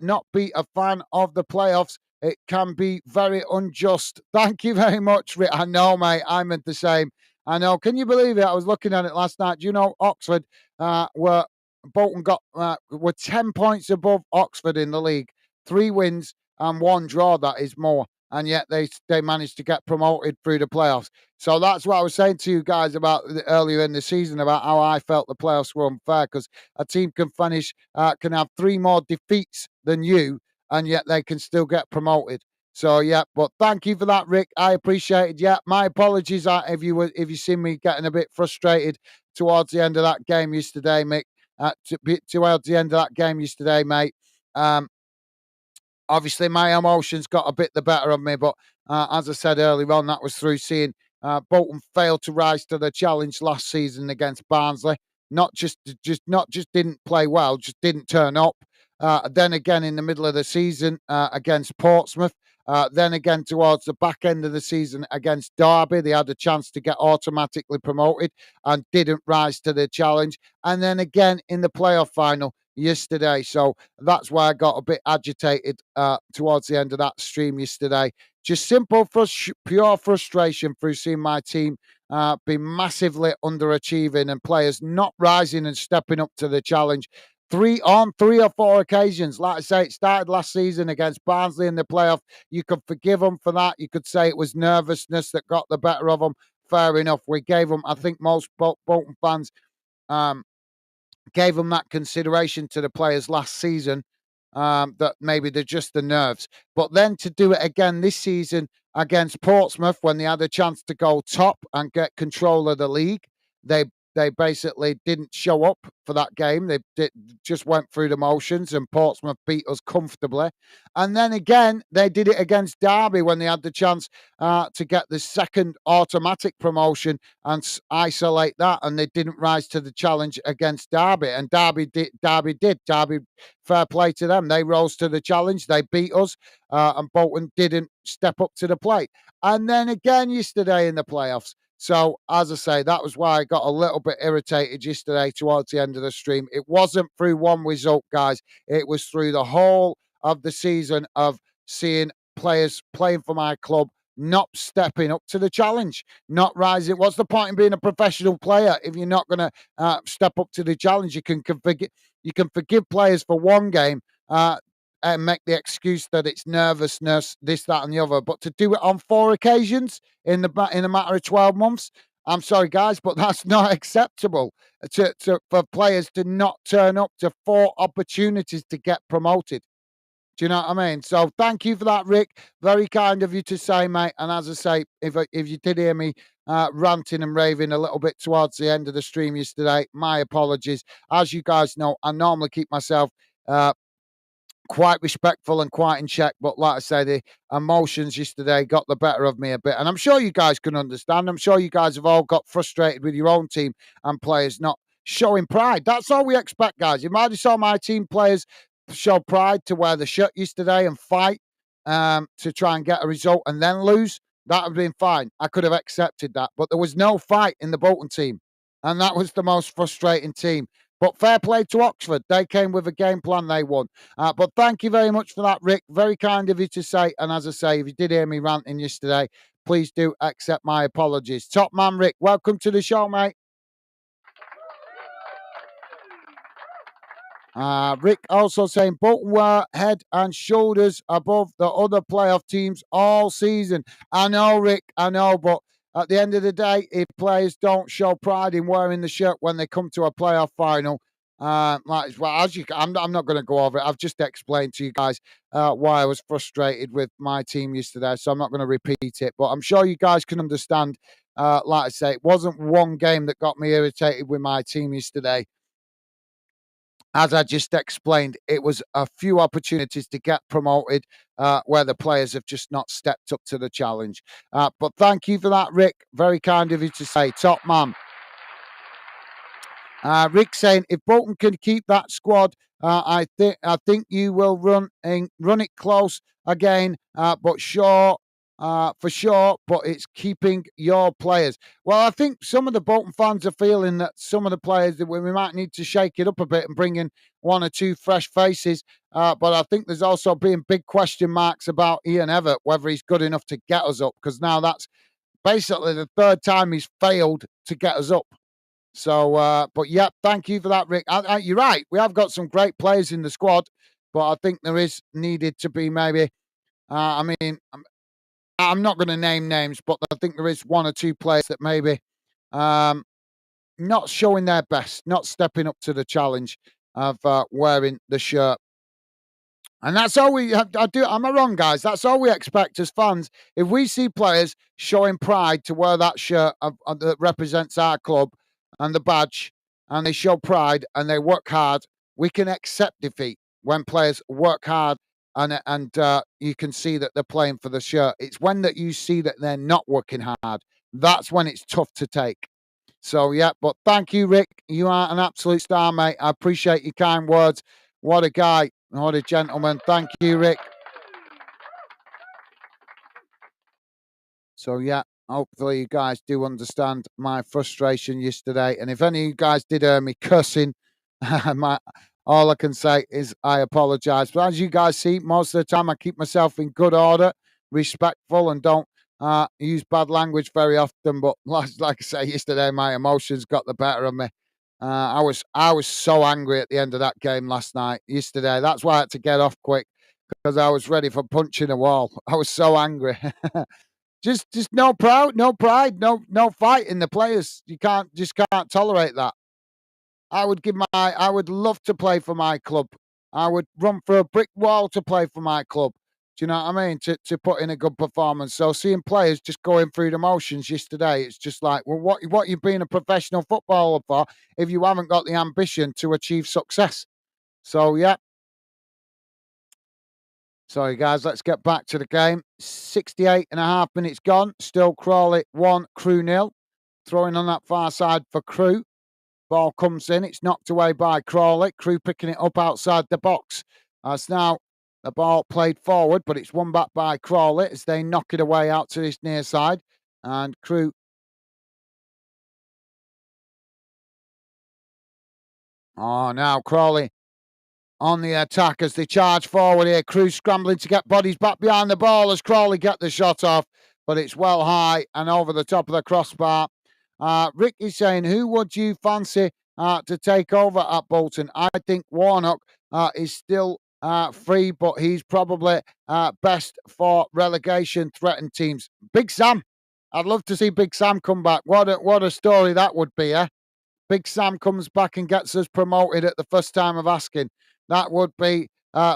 not be a fan of the playoffs. It can be very unjust. Thank you very much, Rick. I know, mate. I'm the same. I know. Can you believe it? I was looking at it last night. Do you know Oxford were 10 points above Oxford in the league? 3 wins and 1 draw, that is more. And yet they managed to get promoted through the playoffs. So that's what I was saying to you guys about earlier in the season about how I felt the playoffs were unfair, because a team can can have 3 more defeats than you, and yet they can still get promoted. So yeah, but thank you for that, Rick. I appreciate it. Yeah, my apologies if you see me getting a bit frustrated towards the end of that game yesterday, Mick. Towards the end of that game yesterday, mate. Obviously, my emotions got a bit the better of me, but as I said earlier on, that was through seeing Bolton fail to rise to the challenge last season against Barnsley. Not just didn't play well, just didn't turn up. Then again in the middle of the season against Portsmouth. Then again towards the back end of the season against Derby, they had a chance to get automatically promoted and didn't rise to the challenge. And then again in the playoff final yesterday. So that's why I got a bit agitated towards the end of that stream yesterday. Just simple, pure frustration through seeing my team be massively underachieving and players not rising and stepping up to the challenge. 3 or 4 occasions. Like I say, it started last season against Barnsley in the playoff. You could forgive them for that. You could say it was nervousness that got the better of them. Fair enough. We gave them, I think most Bolton fans gave them that consideration to the players last season, that maybe they're just the nerves. But then to do it again this season against Portsmouth when they had a chance to go top and get control of the league, they they basically didn't show up for that game. Just went through the motions, and Portsmouth beat us comfortably. And then again, they did it against Derby when they had the chance to get the second automatic promotion and isolate that, and they didn't rise to the challenge against Derby. And Derby did. Derby, fair play to them. They rose to the challenge. They beat us, and Bolton didn't step up to the plate. And then again yesterday in the playoffs. So, as I say, that was why I got a little bit irritated yesterday towards the end of the stream. It wasn't through one result, guys. It was through the whole of the season of seeing players playing for my club not stepping up to the challenge, not rising. What's the point in being a professional player if you're not going to step up to the challenge? You can forgive players for one game, and make the excuse that it's nervousness, this, that, and the other. But to do it on 4 occasions in a matter of 12 months, I'm sorry, guys, but that's not acceptable. For players to not turn up to 4 opportunities to get promoted. Do you know what I mean? So thank you for that, Rick. Very kind of you to say, mate. And as I say, if you did hear me ranting and raving a little bit towards the end of the stream yesterday, my apologies. As you guys know, I normally keep myself quite respectful and quite in check. But like I say, the emotions yesterday got the better of me a bit. And I'm sure you guys can understand. I'm sure you guys have all got frustrated with your own team and players not showing pride. That's all we expect, guys. You might have saw my team players show pride to wear the shirt yesterday and fight to try and get a result and then lose. That would have been fine. I could have accepted that. But there was no fight in the Bolton team. And that was the most frustrating team. But fair play to Oxford. They came with a game plan. They won. But thank you very much for that, Rick. Very kind of you to say. And as I say, if you did hear me ranting yesterday, please do accept my apologies. Top man, Rick, welcome to the show, mate. Rick also saying Bolton were head and shoulders above the other playoff teams all season. I know, Rick, I know, but at the end of the day, if players don't show pride in wearing the shirt when they come to a playoff final, I'm not going to go over it. I've just explained to you guys why I was frustrated with my team yesterday, so I'm not going to repeat it. But I'm sure you guys can understand. Like I say, it wasn't one game that got me irritated with my team yesterday. As I just explained, it was a few opportunities to get promoted where the players have just not stepped up to the challenge. But thank you for that, Rick. Very kind of you to say. Top man. Rick saying, if Bolton can keep that squad, I think you will run it close again. But sure, for sure. But it's keeping your players. Well, I think some of the Bolton fans are feeling that some of the players that we might need to shake it up a bit and bring in 1 or 2 fresh faces. But I think there's also been big question marks about Ian Evatt, whether he's good enough to get us up, because now that's basically the 3rd time he's failed to get us up. So, but yeah, thank you for that, Rick. You're right. We have got some great players in the squad, but I think there is needed to be maybe. I'm not going to name names, but I think there is 1 or 2 players that maybe not showing their best, not stepping up to the challenge of wearing the shirt. And that's all we have to do. Am I wrong, guys? That's all we expect as fans. If we see players showing pride to wear that shirt that represents our club and the badge, and they show pride and they work hard, we can accept defeat when players work hard and you can see that they're playing for the shirt. It's when that you see that they're not working hard. That's when it's tough to take. So, yeah, but thank you, Rick. You are an absolute star, mate. I appreciate your kind words. What a guy. What a gentleman. Thank you, Rick. So, yeah, hopefully you guys do understand my frustration yesterday. And if any of you guys did hear me cussing, all I can say is I apologise. But as you guys see, most of the time I keep myself in good order, respectful, and don't use bad language very often. But like I say, yesterday my emotions got the better of me. I was so angry at the end of that game last night, yesterday. That's why I had to get off quick, because I was ready for punching a wall. I was so angry. just no pride, no fight in the players. You can't tolerate that. I would love to play for my club. I would run for a brick wall to play for my club. Do you know what I mean? To put in a good performance. So seeing players just going through the motions yesterday, it's just like, well, what you've been a professional footballer for if you haven't got the ambition to achieve success? So yeah. Sorry guys, let's get back to the game. 68 and a half minutes gone. Still Crawley 1, CREWE 0. Throwing on that far side for CREWE. Ball comes in. It's knocked away by Crawley. CREWE picking it up outside the box. As now the ball played forward, but it's won back by Crawley as they knock it away out to this near side. And CREWE. Oh, now Crawley on the attack as they charge forward here. CREWE scrambling to get bodies back behind the ball as Crawley get the shot off, but it's well high and over the top of the crossbar. Rick is saying, who would you fancy to take over at Bolton? I think Warnock is still free, but he's probably best for relegation threatened teams. Big Sam. I'd love to see Big Sam come back. What a story that would be, eh? Big Sam comes back and gets us promoted at the first time of asking. That would be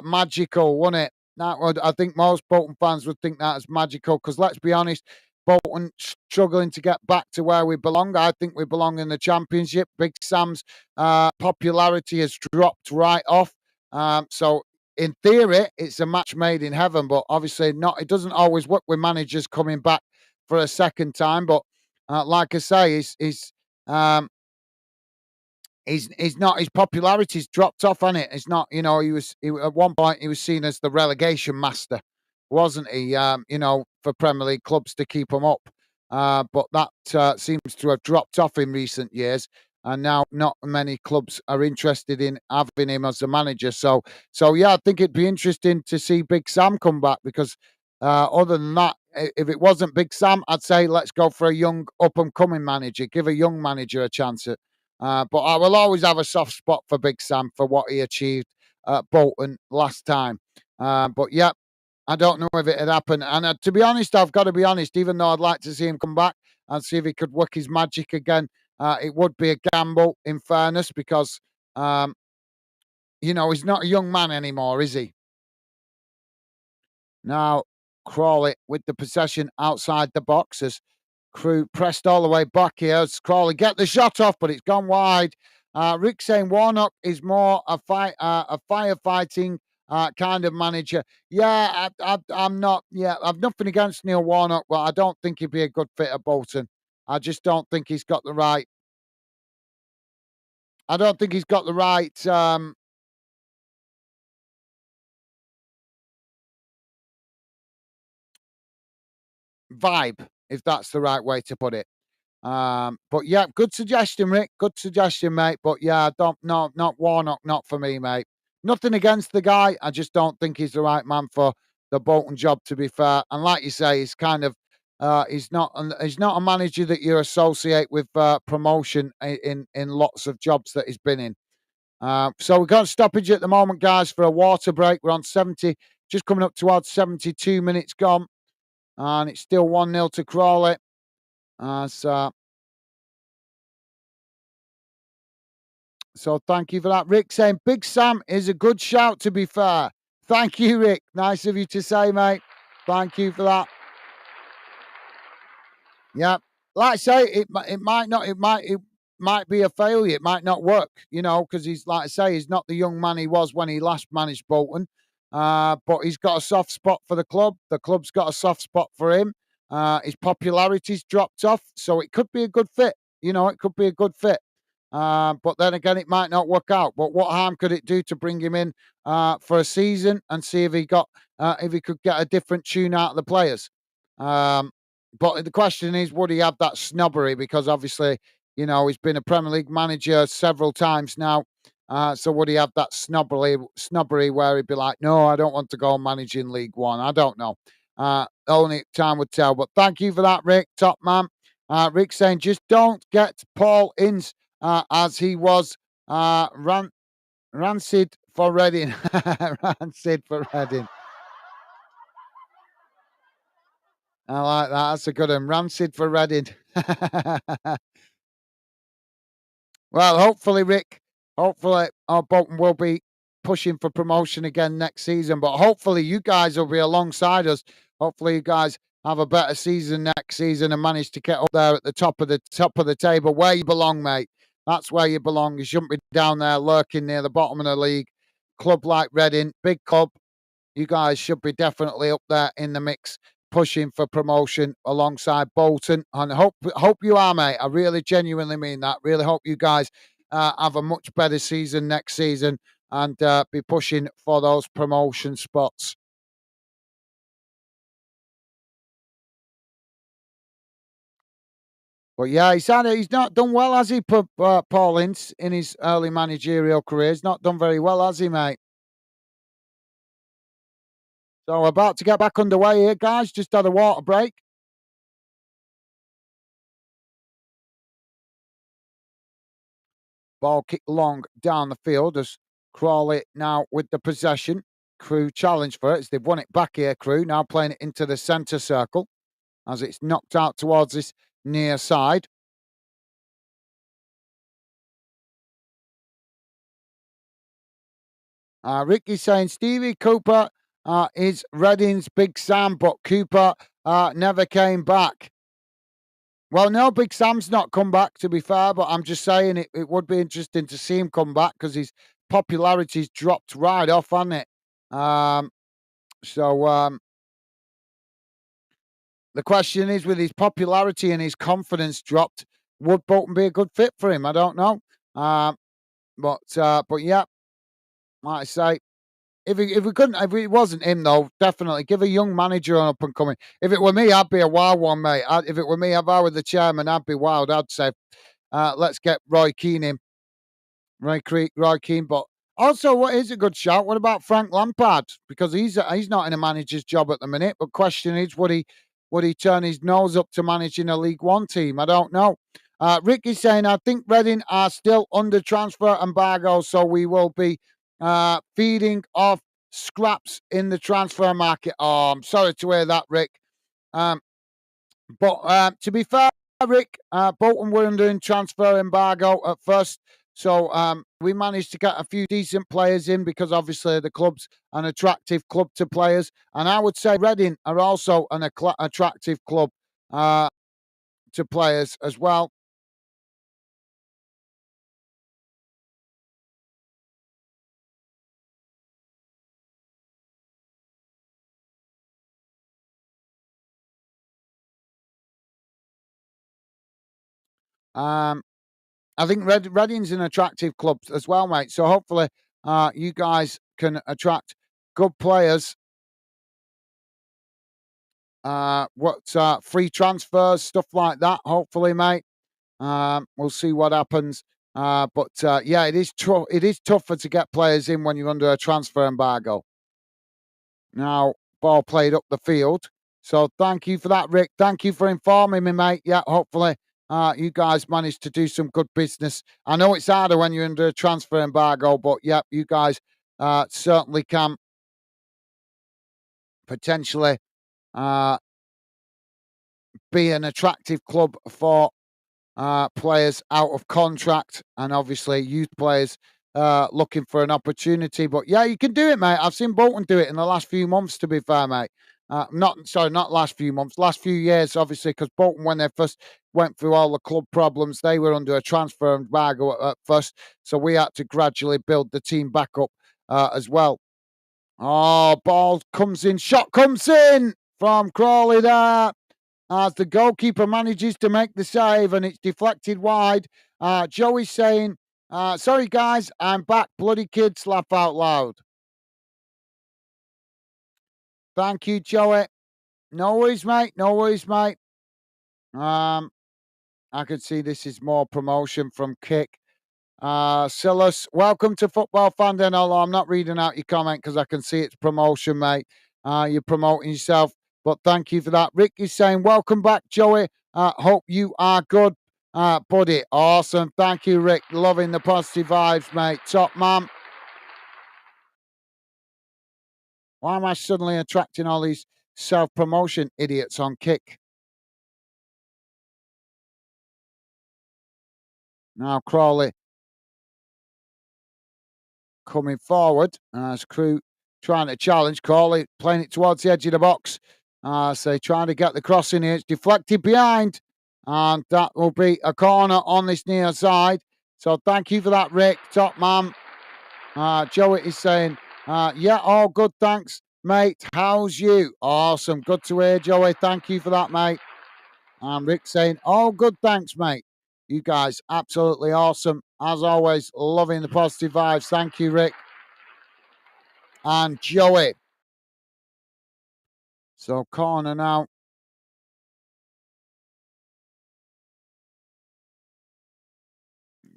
magical, wouldn't it? That would. I think most Bolton fans would think that is magical because let's be honest, Bolton struggling to get back to where we belong. I think we belong in the Championship. Big Sam's popularity has dropped right off. So in theory, it's a match made in heaven, but obviously not. It doesn't always work with managers coming back for a second time. But like I say, um, he's not his popularity's dropped off on it. It's not, at one point he was seen as the relegation master, wasn't he? For Premier League clubs to keep him up. But that seems to have dropped off in recent years, and now not many clubs are interested in having him as a manager. So yeah, I think it'd be interesting to see Big Sam come back because other than that, if it wasn't Big Sam, I'd say let's go for a young up and coming manager, give a young manager a chance at. But I will always have a soft spot for Big Sam for what he achieved at Bolton last time. But yeah, I don't know if it had happened. And to be honest, I've got to be honest, even though I'd like to see him come back and see if he could work his magic again, it would be a gamble, in fairness, because, he's not a young man anymore, is he? Now, Crawley with the possession outside the boxes. CREWE pressed all the way back here. As Crawley get the shot off, but it's gone wide. Rick saying Warnock is more a firefighting kind of manager. Yeah, I'm not. Yeah, I've nothing against Neil Warnock, but I don't think he'd be a good fit at Bolton. I just don't think he's got the right. I don't think he's got the right vibe, if that's the right way to put it. But yeah, good suggestion, Rick. Good suggestion, mate. But yeah, don't no, not Warnock, not for me, mate. Nothing against the guy. I just don't think he's the right man for the Bolton job, to be fair. And like you say, he's kind of he's not a manager that you associate with promotion in lots of jobs that he's been in. So we've got a stoppage at the moment, guys, for a water break. We're on 70, just coming up towards 72 minutes gone, and it's still 1-0 to Crawley. So thank you for that. Rick saying Big Sam is a good shout, to be fair. Thank you, Rick. Nice of you to say, mate. Thank you for that. Yeah. Like I say, it might be a failure. It might not work, because he's, like I say, he's not the young man he was when he last managed Bolton. But he's got a soft spot for the club. The club's got a soft spot for him. His popularity's dropped off, so it could be a good fit. It could be a good fit. But then again, it might not work out. But what harm could it do to bring him in for a season and see if he could get a different tune out of the players? But the question is, would he have that snobbery? Because obviously, he's been a Premier League manager several times now. So would he have that snobbery where he'd be like, no, I don't want to go manage in League One? I don't know. Only time would tell. But thank you for that, Rick, top man. Rick saying, just don't get Paul Ince as he was rancid for Reading. Rancid for Reading. I like that. That's a good one. Rancid for Reading. Well, hopefully, Rick, Bolton will be pushing for promotion again next season. But hopefully, you guys will be alongside us. Hopefully, you guys have a better season next season and manage to get up there at the top of the table where you belong, mate. That's where you belong. You shouldn't be down there lurking near the bottom of the league. Club like Reading, big club. You guys should be definitely up there in the mix, pushing for promotion alongside Bolton. And hope you are, mate. I really genuinely mean that. Really hope you guys have a much better season next season and be pushing for those promotion spots. But yeah, he's not done well, has he, Paul Ince, in his early managerial career? He's not done very well, has he, mate? So we're about to get back underway here, guys. Just had a water break. Ball kicked long down the field as Crawley now with the possession. CREWE challenge for it as they've won it back here, CREWE. Now playing it into the centre circle as it's knocked out towards this near side. Ricky's saying Stevie Cooper is Reading's Big Sam, but Cooper never came back. Well, no, Big Sam's not come back, to be fair, but I'm just saying it would be interesting to see him come back because his popularity's dropped right off, hasn't it? So the question is, with his popularity and his confidence dropped, would Bolton be a good fit for him? I don't know. But yeah, like I say, if it wasn't him though, definitely give a young manager an up and coming. If it were me, I'd be a wild one, mate. If it were me, if I were the chairman, I'd be wild. I'd say, let's get Roy Keane in. Roy Keane. But also, what is a good shout? What about Frank Lampard? Because he's not in a manager's job at the minute. But question is, would he turn his nose up to managing a League One team? I don't know. Rick is saying, I think Reading are still under transfer embargo, so we will be feeding off scraps in the transfer market. Oh, I'm sorry to hear that, Rick. Um, but to be fair, Rick, Bolton were under a transfer embargo at first. So we managed to get a few decent players in because obviously the club's an attractive club to players. And I would say Reading are also an attractive club to players as well. Um, I think Reading's an attractive club as well, mate. So hopefully you guys can attract good players. Free transfers, stuff like that. Hopefully, mate. We'll see what happens. But yeah, it is tough. It is tougher to get players in when you're under a transfer embargo. Now, ball played up the field. So thank you for that, Rick. Thank you for informing me, mate. Yeah, hopefully you guys managed to do some good business. I know it's harder when you're under a transfer embargo, but yeah, you guys certainly can potentially uh, be an attractive club for players out of contract and obviously youth players looking for an opportunity. But yeah, you can do it, mate. I've seen Bolton do it in the last few months, to be fair, mate. Not last few months, last few years, obviously, because Bolton, when they first went through all the club problems, they were under a transfer embargo at first. So we had to gradually build the team back up as well. Oh, ball comes in, shot comes in from Crawley there as the goalkeeper manages to make the save and it's deflected wide. Joey's saying, sorry guys, I'm back. Bloody kids, laugh out loud. Thank you, Joey. No worries, mate. No worries, mate. Um, I can see this is more promotion from Kick. Silas, welcome to Football Fan Den. Although I'm not reading out your comment because I can see it's promotion, mate. You're promoting yourself, but thank you for that. Rick is saying, welcome back, Joey. Hope you are good, buddy. Awesome. Thank you, Rick. Loving the positive vibes, mate. Top man. Why am I suddenly attracting all these self-promotion idiots on Kick? Now, Crawley coming forward as CREWE trying to challenge. Crawley playing it towards the edge of the box. So trying to get the cross in here. It's deflected behind. And that will be a corner on this near side. So thank you for that, Rick, top man. Joey is saying, yeah, all good, thanks, mate. How's you? Awesome. Good to hear, Joey. Thank you for that, mate. And Rick saying, all good, thanks, mate. You guys, absolutely awesome. As always, loving the positive vibes. Thank you, Rick. And Joey. So corner now.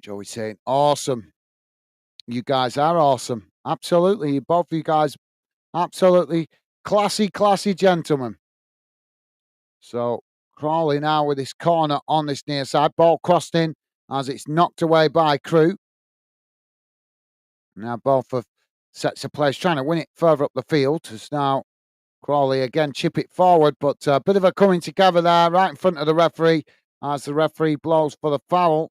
Joey saying, awesome. You guys are awesome. Absolutely. Both of you guys, absolutely classy, classy gentlemen. So Crawley now with this corner on this near side. Ball crossed in as it's knocked away by CREWE. Now both of sets of players trying to win it further up the field. As now Crawley again chip it forward, but a bit of a coming together there right in front of the referee as the referee blows for the foul.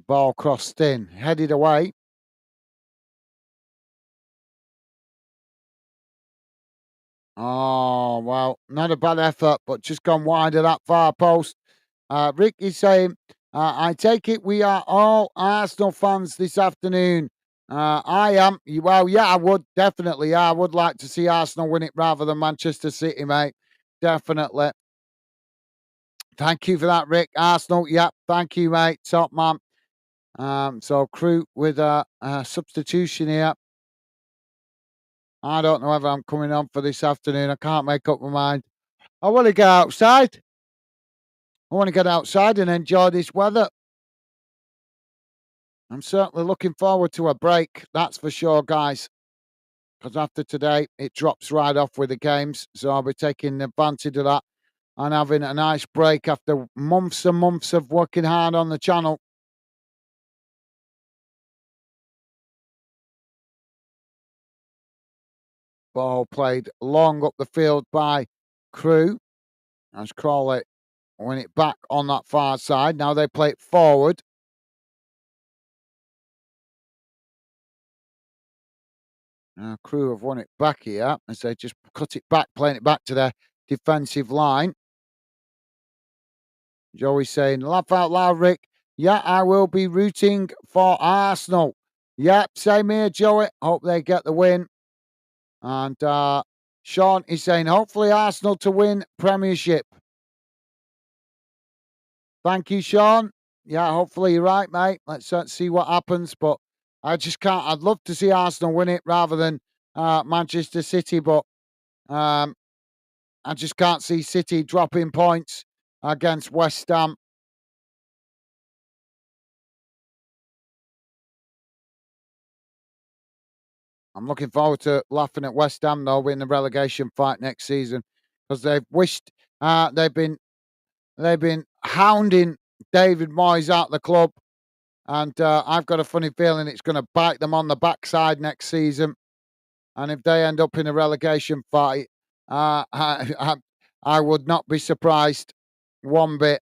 Ball crossed in, headed away. Oh, well, not a bad effort, but just gone wide of that far post. Rick is saying, I take it we are all Arsenal fans this afternoon. I am. Well, yeah, I would definitely. Yeah, I would like to see Arsenal win it rather than Manchester City, mate. Definitely. Thank you for that, Rick. Arsenal, yeah, thank you, mate. Top man. So CREWE with a substitution here. I don't know whether I'm coming on for this afternoon. I can't make up my mind. I want to get outside. I want to get outside and enjoy this weather. I'm certainly looking forward to a break. That's for sure, guys. Because after today, it drops right off with the games. So I'll be taking advantage of that and having a nice break after months and months of working hard on the channel. Ball played long up the field by CREWE as Crawley win it back on that far side. Now they play it forward. Now CREWE have won it back here as they just cut it back, playing it back to their defensive line. Joey saying, laugh out loud, Rick. Yeah, I will be rooting for Arsenal. Yep, same here, Joey. Hope they get the win. And Sean is saying, hopefully Arsenal to win Premiership. Thank you, Sean. Yeah, hopefully you're right, mate. Let's see what happens. But I just can't. I'd love to see Arsenal win it rather than Manchester City. But I just can't see City dropping points against West Ham. I'm looking forward to laughing at West Ham though in the relegation fight next season because they've wished they've been hounding David Moyes out the club, and I've got a funny feeling it's going to bite them on the backside next season. And if they end up in a relegation fight, I would not be surprised one bit.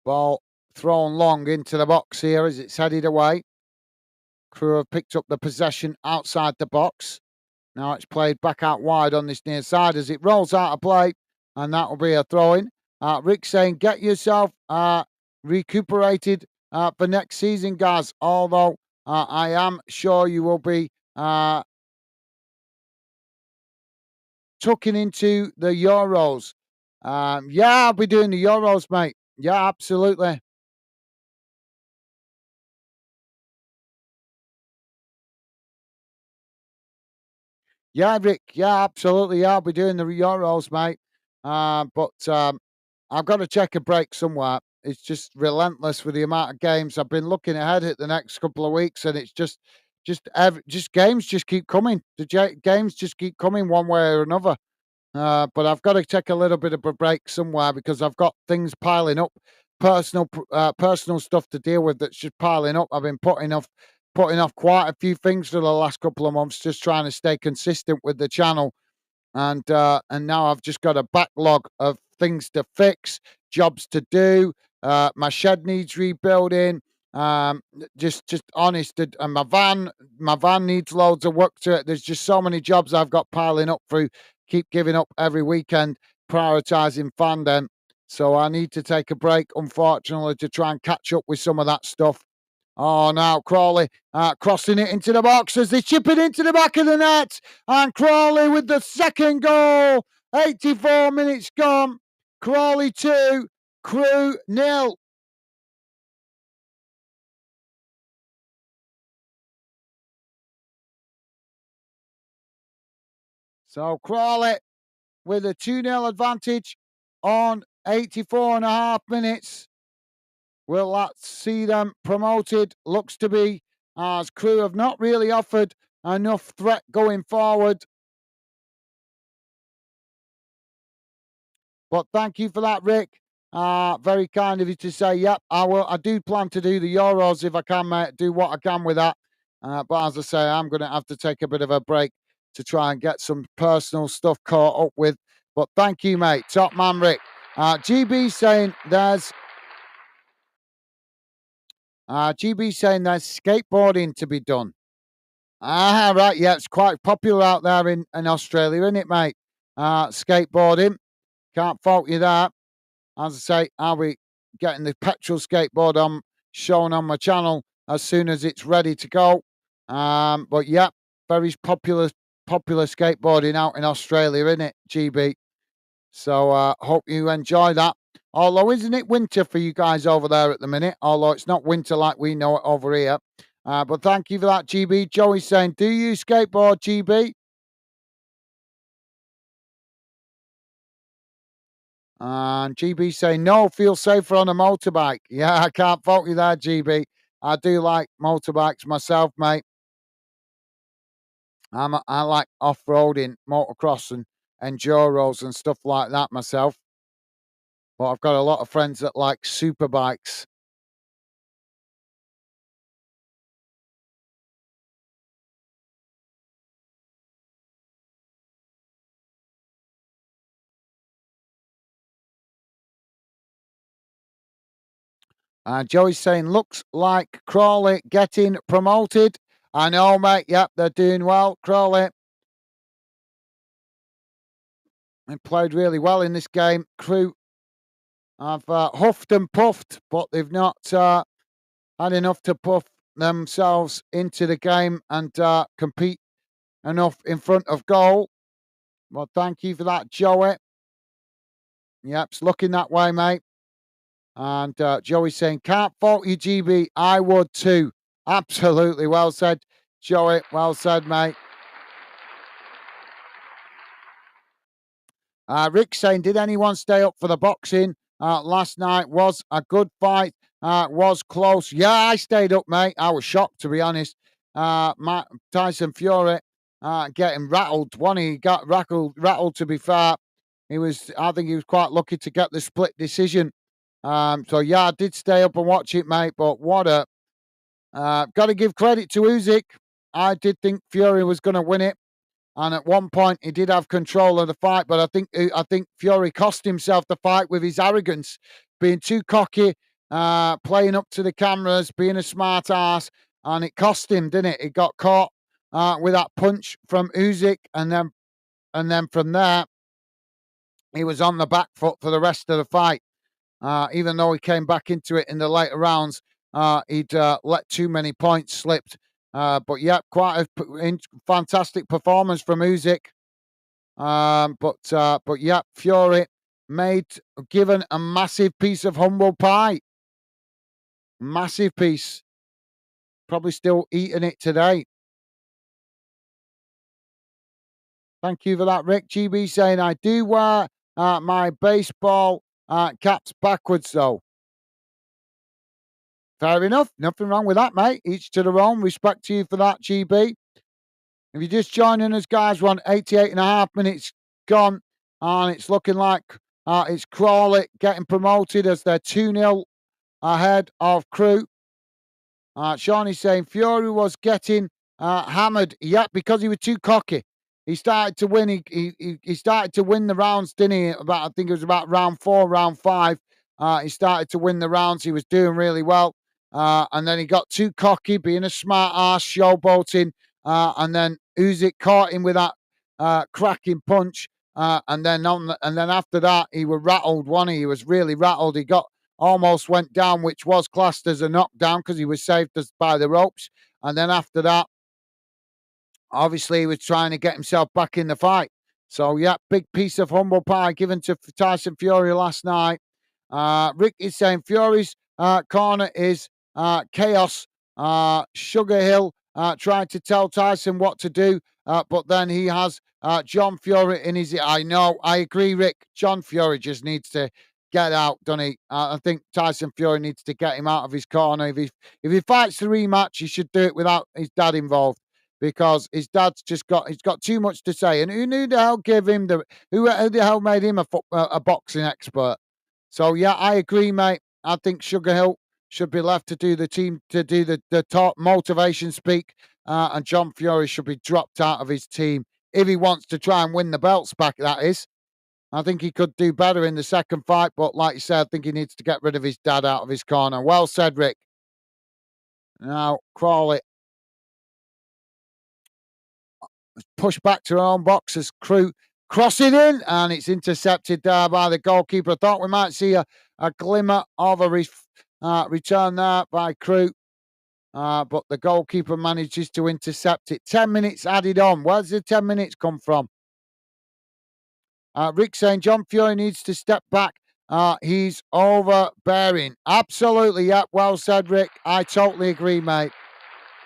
Ball thrown long into the box here as it's headed away. CREWE have picked up the possession outside the box. Now it's played back out wide on this near side as it rolls out of play, and that will be a throw in. Rick saying, get yourself recuperated for next season, guys. Although I am sure you will be tucking into the Euros. Yeah, I'll be doing the Euros, mate. Yeah, absolutely. Yeah, Rick. Yeah, absolutely. Yeah, I'll be doing the Euros, mate. But I've got to take a break somewhere. It's just relentless with the amount of games. I've been looking ahead at the next couple of weeks, and it's just games just keep coming. Games just keep coming one way or another. But I've got to take a little bit of a break somewhere because I've got things piling up, personal stuff to deal with that's just piling up. I've been putting off quite a few things for the last couple of months, just trying to stay consistent with the channel. And now I've just got a backlog of things to fix, jobs to do. My shed needs rebuilding. Just honest, and my van needs loads of work to it. There's just so many jobs I've got piling up through. Keep giving up every weekend, prioritizing fandom. So I need to take a break, unfortunately, to try and catch up with some of that stuff. Oh, now Crawley crossing it into the box as they chip it into the back of the net. And Crawley with the second goal. 84 minutes gone. Crawley 2, CREWE 0. So Crawley with a 2-0 advantage on 84 and a half minutes. Will that see them promoted? Looks to be, as CREWE have not really offered enough threat going forward. But thank you for that, Rick. Very kind of you to say, yep, I will. I do plan to do the Euros if I can, mate. Do what I can with that. But as I say, I'm going to have to take a bit of a break to try and get some personal stuff caught up with. But thank you, mate. Top man, Rick. GB saying there's skateboarding to be done. Ah, right. Yeah, it's quite popular out there in Australia, isn't it, mate? Skateboarding. Can't fault you there. As I say, I'll be getting the petrol skateboard on shown on my channel as soon as it's ready to go. But yeah, very popular skateboarding out in Australia, isn't it, GB? So hope you enjoy that. Although, isn't it winter for you guys over there at the minute? Although it's not winter like we know it over here. But thank you for that, GB. Joey's saying, do you skateboard, GB? And GB saying, no, feel safer on a motorbike. Yeah, I can't fault you there, GB. I do like motorbikes myself, mate. I like off-roading, motocross and enduros and stuff like that myself. But I've got a lot of friends that like super bikes. And Joey's saying, looks like Crawley getting promoted. I know, mate. Yep, they're doing well. Crawley. They played really well in this game. CREWE have huffed and puffed, but they've not had enough to puff themselves into the game and compete enough in front of goal. Well, thank you for that, Joey. Yep, it's looking that way, mate. And Joey's saying, can't fault you, GB. I would too. Absolutely. Well said, Joey. Well said, mate. Rick saying, did anyone stay up for the boxing last night? Was a good fight. Was close. Yeah, I stayed up, mate. I was shocked, to be honest. Tyson Fury getting rattled. He got rattled, to be fair. I think he was quite lucky to get the split decision. So, yeah, I did stay up and watch it, mate. But what a... got to give credit to Usyk. I did think Fury was going to win it. And at one point, he did have control of the fight, but I think Fury cost himself the fight with his arrogance, being too cocky, playing up to the cameras, being a smart ass, and it cost him, didn't it? He got caught with that punch from Usyk, and then from there, he was on the back foot for the rest of the fight. Even though he came back into it in the later rounds, he'd let too many points slip. But yeah, quite a fantastic performance from Usyk. But yeah, Fury given a massive piece of humble pie. Massive piece. Probably still eating it today. Thank you for that, Rick. GB saying, I do wear my baseball caps backwards, though. Fair enough. Nothing wrong with that, mate. Each to their own. Respect to you for that, GB. If you're just joining us, guys, we're on 88 and a half minutes gone, and it's looking like it's Crawley getting promoted as they're 2-0 ahead of CREWE. Sean is saying Fury was getting hammered, yeah, because he was too cocky. He started to win. He started to win the rounds, didn't he? About I think it was about round 4, round 5. He started to win the rounds. He was doing really well, and then he got too cocky, being a smart ass, showboating, and then Usyk caught him with that cracking punch, and then after that he was rattled. He was really rattled. He got almost went down, which was classed as a knockdown because he was saved by the ropes. And then after that, obviously, he was trying to get himself back in the fight. So, yeah, big piece of humble pie given to Tyson Fury last night. Rick is saying Fury's corner is chaos. Sugar Hill trying to tell Tyson what to do, but then he has John Fury in his... I know, I agree, Rick. John Fury just needs to get out, doesn't he? I think Tyson Fury needs to get him out of his corner. If he fights the rematch, he should do it without his dad involved, because his dad's he's got too much to say. And who the hell gave him who the hell made him a boxing expert? So yeah, I agree, mate. I think Sugar Hill should be left to do the top motivation speak, and John Fury should be dropped out of his team if he wants to try and win the belts back. That is, I think he could do better in the second fight, but like you said, I think he needs to get rid of his dad out of his corner. Well said, Rick. Now Crawley pushed back to her own box as CREWE crossing in, and it's intercepted there by the goalkeeper. I thought we might see a glimmer of a return there by CREWE, but the goalkeeper manages to intercept it. 10 minutes added on. Where does the 10 minutes come from? Rick saying John Fury needs to step back. He's overbearing. Absolutely, yeah. Well said, Rick. I totally agree, mate.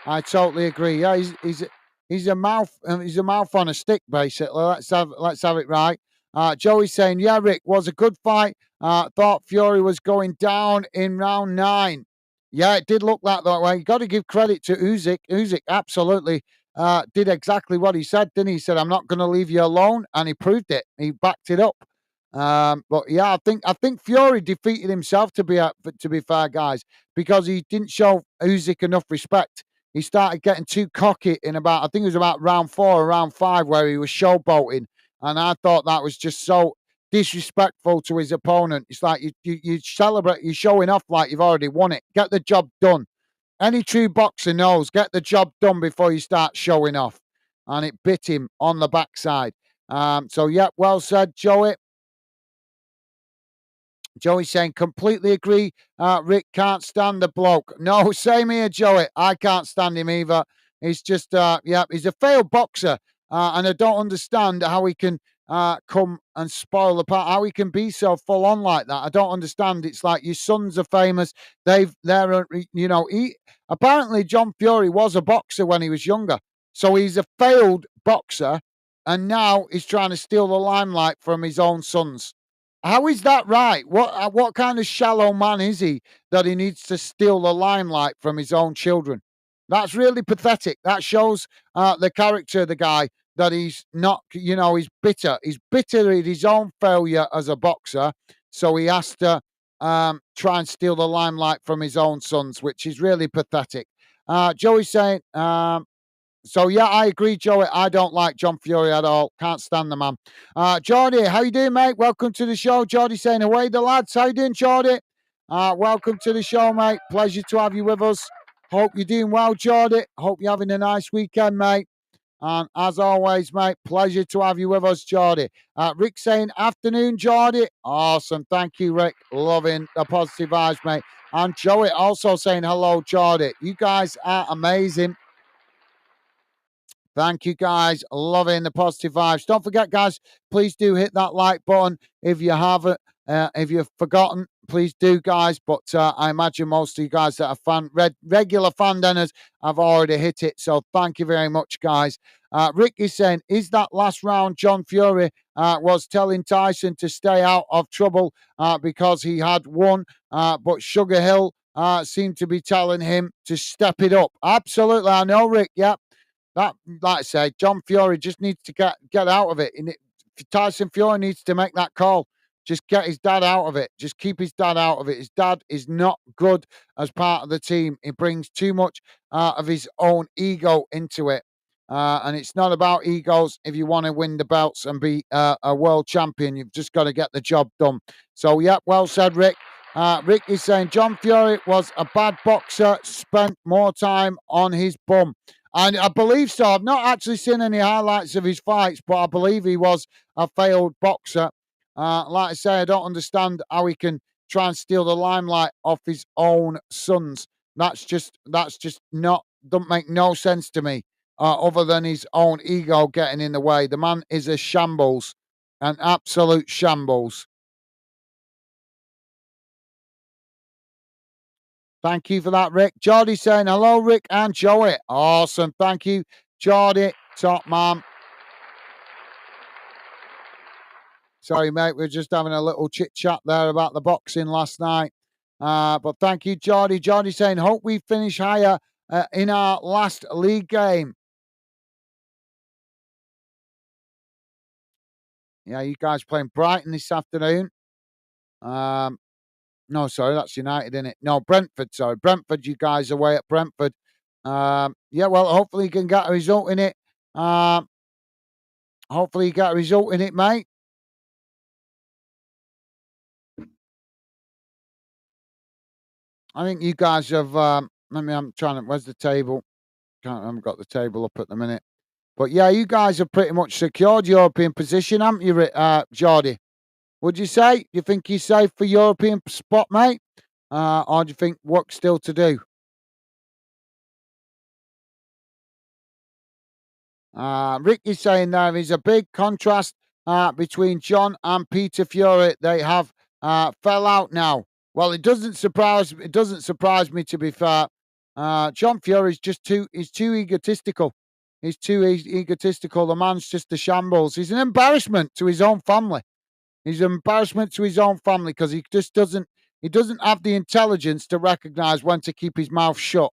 I totally agree. Yeah, he's a mouth on a stick, basically. Let's have it right. Joey's saying, yeah, Rick, was a good fight. Thought Fury was going down in round 9. Yeah, it did look that way. You got to give credit to Usyk. Usyk absolutely did exactly what he said, didn't he? He said, "I'm not going to leave you alone," and he proved it. He backed it up. But yeah, I think Fury defeated himself, to be fair, guys, because he didn't show Usyk enough respect. He started getting too cocky in I think it was about round 4 or round 5, where he was showboating, and I thought that was just so disrespectful to his opponent. It's like you celebrate, you're showing off like you've already won it. Get the job done. Any true boxer knows, get the job done before you start showing off. And it bit him on the backside. So, yeah, well said, Joey. Joey saying, completely agree. Rick can't stand the bloke. No, same here, Joey. I can't stand him either. He's just, he's a failed boxer. And I don't understand how he can come and spoil the part, how he can be so full on like that. I don't understand. It's like your sons are famous. Apparently John Fury was a boxer when he was younger. So he's a failed boxer. And now he's trying to steal the limelight from his own sons. How is that right? What kind of shallow man is he that he needs to steal the limelight from his own children? That's really pathetic. That shows the character of the guy, that he's not, he's bitter. He's bitter at his own failure as a boxer, so he has to try and steal the limelight from his own sons, which is really pathetic. Joey's saying, so, yeah, I agree, Joey. I don't like John Fury at all. Can't stand the man. Geordie, how you doing, mate? Welcome to the show. Geordie saying, away the lads. How you doing, Geordie? Welcome to the show, mate. Pleasure to have you with us. Hope you're doing well, Geordie. Hope you're having a nice weekend, mate. And as always, mate, pleasure to have you with us, Geordie. Rick saying, afternoon, Geordie. Awesome. Thank you, Rick. Loving the positive vibes, mate. And Joey also saying, hello, Geordie. You guys are amazing. Thank you, guys. Loving the positive vibes. Don't forget, guys, please do hit that like button if you haven't. If you've forgotten, please do, guys. But I imagine most of you guys that are regular fan denners have already hit it. So thank you very much, guys. Rick is saying, is that last round John Fury was telling Tyson to stay out of trouble because he had won, but Sugar Hill seemed to be telling him to step it up. Absolutely, I know, Rick. Yeah, that, like I say, John Fury just needs to get out of it. Tyson Fury needs to make that call. Just get his dad out of it. Just keep his dad out of it. His dad is not good as part of the team. He brings too much of his own ego into it. And it's not about egos. If you want to win the belts and be a world champion, you've just got to get the job done. So, yeah, well said, Rick. Rick is saying John Fury was a bad boxer, spent more time on his bum. And I believe so. I've not actually seen any highlights of his fights, but I believe he was a failed boxer. Like I say, I don't understand how he can try and steal the limelight off his own sons. That's just not, don't make no sense to me. Other than his own ego getting in the way. The man is a shambles, an absolute shambles. Thank you for that, Rick. Geordie saying, hello, Rick and Joey. Awesome. Thank you, Geordie. Top man. Sorry, mate. We're just having a little chit chat there about the boxing last night. But thank you, Geordie. Geordie saying, hope we finish higher in our last league game. Yeah, you guys playing Brighton this afternoon. No, sorry, that's United, isn't it? No, Brentford, sorry. Brentford, you guys away at Brentford. Yeah, well, hopefully you can get a result in it. Hopefully you get a result in it, mate. I think you guys have, I'm trying to, where's the table? I haven't got the table up at the minute. But yeah, you guys have pretty much secured European position, haven't you, Geordie? Would you say? You think you're safe for European spot, mate? Or do you think work's still to do? Rick is saying there is a big contrast between John and Peter Fury. They have fell out now. Well, it doesn't surprise. It doesn't surprise me, to be fair. John Fury is just too. He's too egotistical. He's too egotistical. The man's just a shambles. He's an embarrassment to his own family. He's an embarrassment to his own family because he just doesn't. He doesn't have the intelligence to recognise when to keep his mouth shut.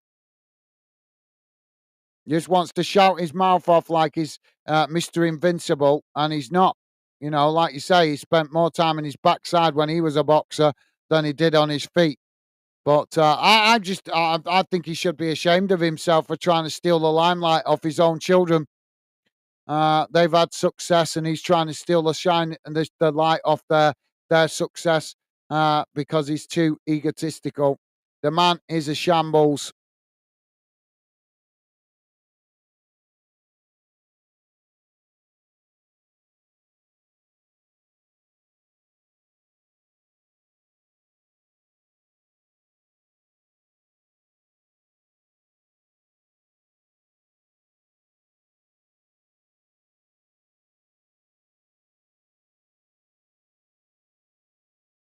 He just wants to shout his mouth off like he's Mr. Invincible, and he's not. You know, like you say, he spent more time in his backside when he was a boxer than he did on his feet. But I think he should be ashamed of himself for trying to steal the limelight off his own children. They've had success, and he's trying to steal the shine and the light off their success because he's too egotistical. The man is a shambles.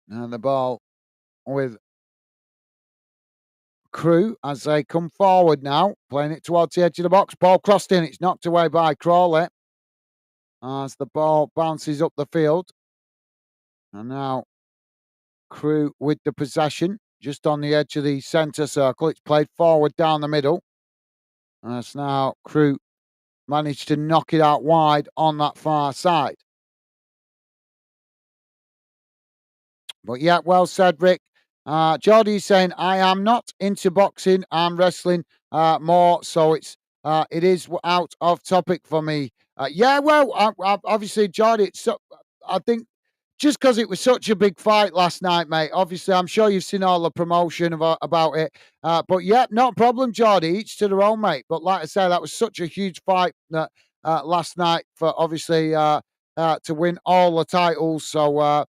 And the ball with CREWE as they come forward now, playing it towards the edge of the box. Ball crossed in. It's knocked away by Crawley as the ball bounces up the field. And now CREWE with the possession just on the edge of the centre circle. It's played forward down the middle. And it's now CREWE managed to knock it out wide on that far side. But yeah, well said, Rick. Geordie's saying, I am not into boxing and wrestling more, so it is out of topic for me. Yeah, well, obviously, Geordie, I think just because it was such a big fight last night, mate. Obviously, I'm sure you've seen all the promotion about it. But yeah, no problem, Geordie. Each to their own, mate. But like I say, that was such a huge fight that last night for obviously to win all the titles. So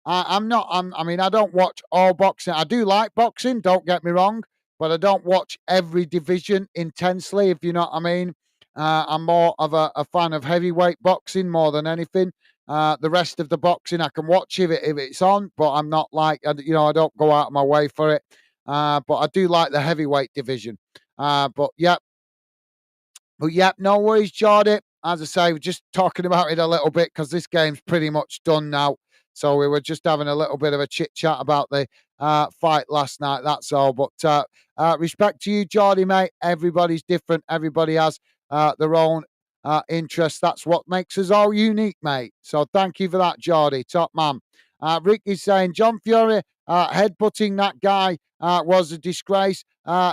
I'm not. I mean, I don't watch all boxing. I do like boxing. Don't get me wrong, but I don't watch every division intensely. If you know what I mean. I'm more of a fan of heavyweight boxing more than anything. the rest of the boxing. I can watch if it's on, but I'm not like, I don't go out of my way for it. But I do like the heavyweight division. But yeah, no worries, Jordy. As I say, we're just talking about it a little bit because this game's pretty much done now. So we were just having a little bit of a chit chat about the fight last night. That's all. But respect to you, Jordy, mate. Everybody's different. Everybody has their own interests. That's what makes us all unique, mate. So thank you for that, Jordy. Top man. Ricky's saying John Fury headbutting that guy was a disgrace.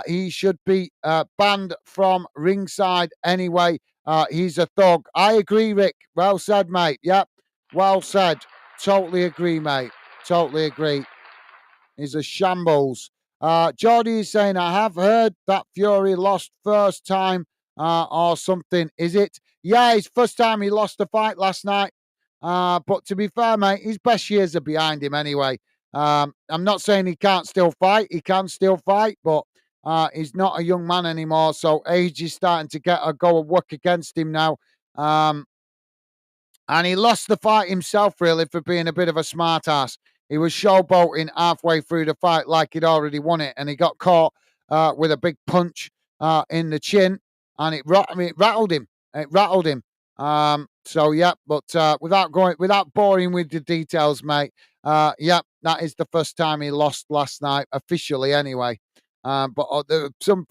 He should be banned from ringside anyway. He's a thug. I agree, Rick. Well said, mate. Yep. Well said. Totally agree, mate. Totally agree. He's a shambles. Geordie is saying, I have heard that Fury lost first time or something. Is it? Yeah, his first time he lost the fight last night. But to be fair, mate, his best years are behind him anyway. I'm not saying he can't still fight. He can still fight, but he's not a young man anymore. So age is starting to get a go of work against him now. And he lost the fight himself, really, for being a bit of a smartass. He was showboating halfway through the fight like he'd already won it, and he got caught with a big punch in the chin, and it rattled him. It rattled him. So yeah, but without boring with the details, mate. Yeah, that is the first time he lost last night officially, anyway. But some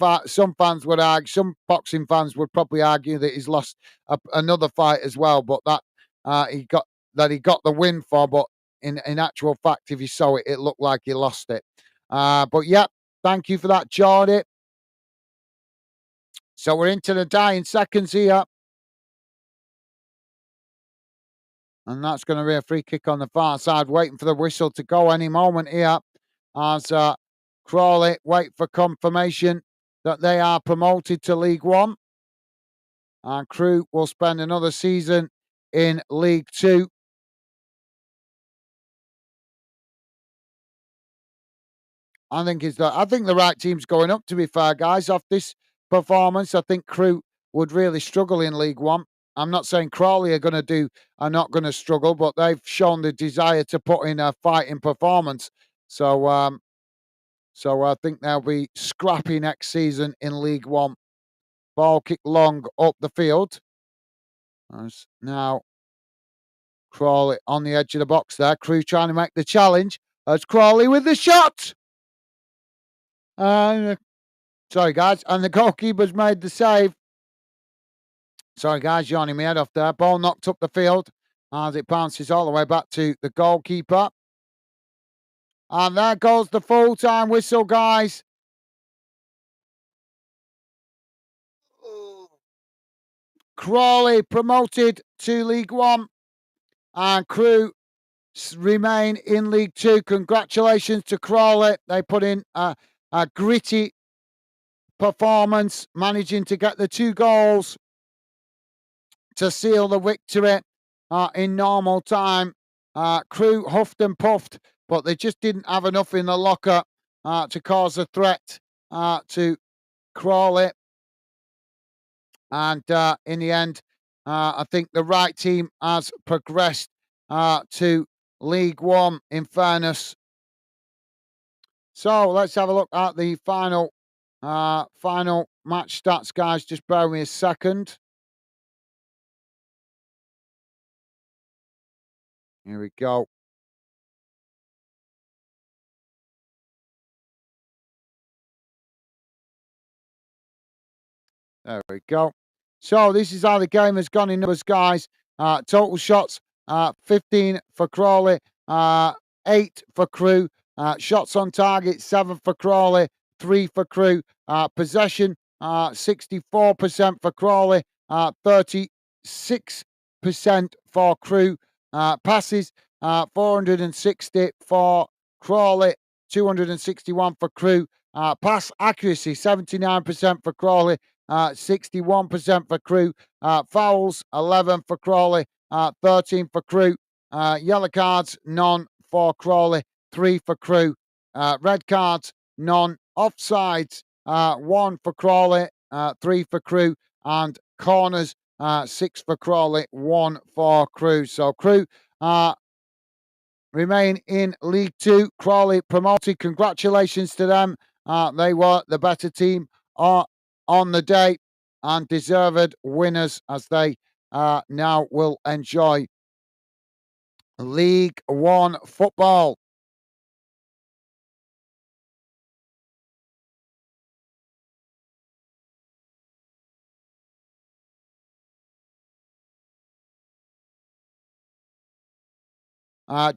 fans would argue, some boxing fans would probably argue that he's lost another fight as well. But he got the win for, but in actual fact, if you saw it, it looked like he lost it. But yeah, thank you for that, Jordy. So we're into the dying seconds here. And that's going to be a free kick on the far side, waiting for the whistle to go any moment here. As Crawley wait for confirmation that they are promoted to League One. And CREWE will spend another season in League Two. I think the right team's going up, to be fair, guys. Off this performance, I think CREWE would really struggle in League One. I'm not saying Crawley are not going to struggle, but they've shown the desire to put in a fighting performance. So I think they'll be scrappy next season in League One. Ball kick long up the field. As now Crawley on the edge of the box there. CREWE trying to make the challenge. As Crawley with the shot. Sorry, guys. And the goalkeeper's made the save. Sorry, guys. Yawning my head off there. Ball knocked up the field as it bounces all the way back to the goalkeeper. And there goes the full-time whistle, guys. Crawley promoted to League One. And CREWE remain in League Two. Congratulations to Crawley. They put in a gritty performance, managing to get the 2 goals to seal the victory in normal time. CREWE huffed and puffed, but they just didn't have enough in the locker to cause a threat to Crawley. And in the end, I think the right team has progressed to League One, in fairness. So let's have a look at the final match stats, guys. Just bear with me a second. Here we go. There we go. So this is how the game has gone in numbers, guys. Total shots, 15 for Crawley, 8 for CREWE. Shots on target, 7 for Crawley, 3 for CREWE. Possession, 64% for Crawley, 36% for CREWE. Passes, 460 for Crawley, 261 for CREWE. Pass accuracy, 79% for Crawley, 61% for CREWE. Fouls, 11 for Crawley, 13 for CREWE. Yellow cards, none for Crawley, 3 for CREWE. Red cards, none. Offsides, 1 for Crawley, 3 for CREWE. And corners, 6 for Crawley, 1 for CREWE. So CREWE remain in League Two. Crawley promoted. Congratulations to them. They were the better team on the day and deserved winners as they now will enjoy League One football.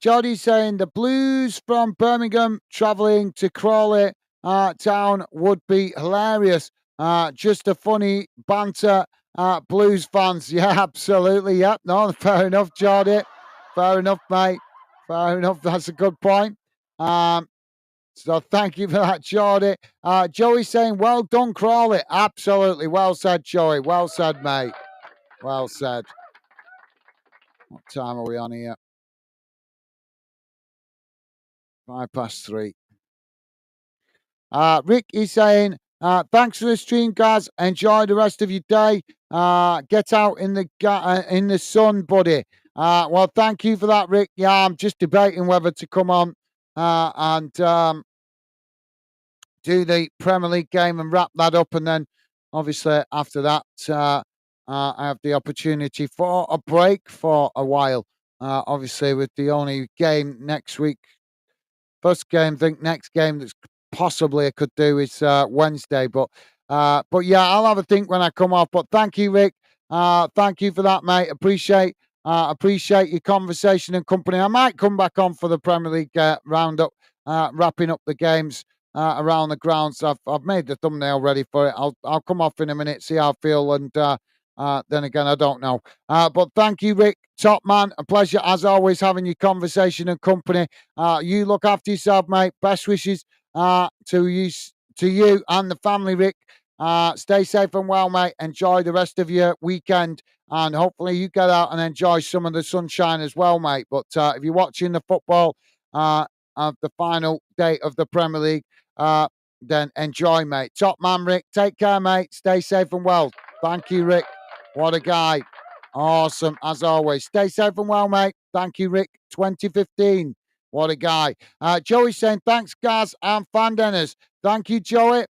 Jody saying the Blues from Birmingham travelling to Crawley town would be hilarious. Just a funny banter. Blues fans, yeah, absolutely, yep. No, fair enough, Jody. Fair enough, mate. Fair enough. That's a good point. So thank you for that, Jody. Joey saying, well done, Crawley. Absolutely. Well said, Joey. Well said, mate. Well said. What time are we on here? 3:05. Rick is saying, thanks for the stream, guys. Enjoy the rest of your day. Get out in the sun, buddy. Well, thank you for that, Rick. Yeah, I'm just debating whether to come on and do the Premier League game and wrap that up, and then obviously after that, I have the opportunity for a break for a while. Obviously, with the only game next week. First game, I think next game that's possibly I could do is Wednesday. But yeah, I'll have a think when I come off. But thank you, Rick. Thank you for that, mate. Appreciate your conversation and company. I might come back on for the Premier League roundup, wrapping up the games around the grounds. I've made the thumbnail ready for it. I'll come off in a minute, see how I feel, and then again, I don't know. But thank you, Rick. Top man. A pleasure, as always, having your conversation and company. You look after yourself, mate. Best wishes to you and the family, Rick. Stay safe and well, mate. Enjoy the rest of your weekend. And hopefully you get out and enjoy some of the sunshine as well, mate. But if you're watching the football of the final day of the Premier League, then enjoy, mate. Top man, Rick. Take care, mate. Stay safe and well. Thank you, Rick. What a guy. Awesome, as always. Stay safe and well, mate. Thank you, Rick. 2015. What a guy. Joey saying, thanks, guys and fan dinners. Thank you, Joey.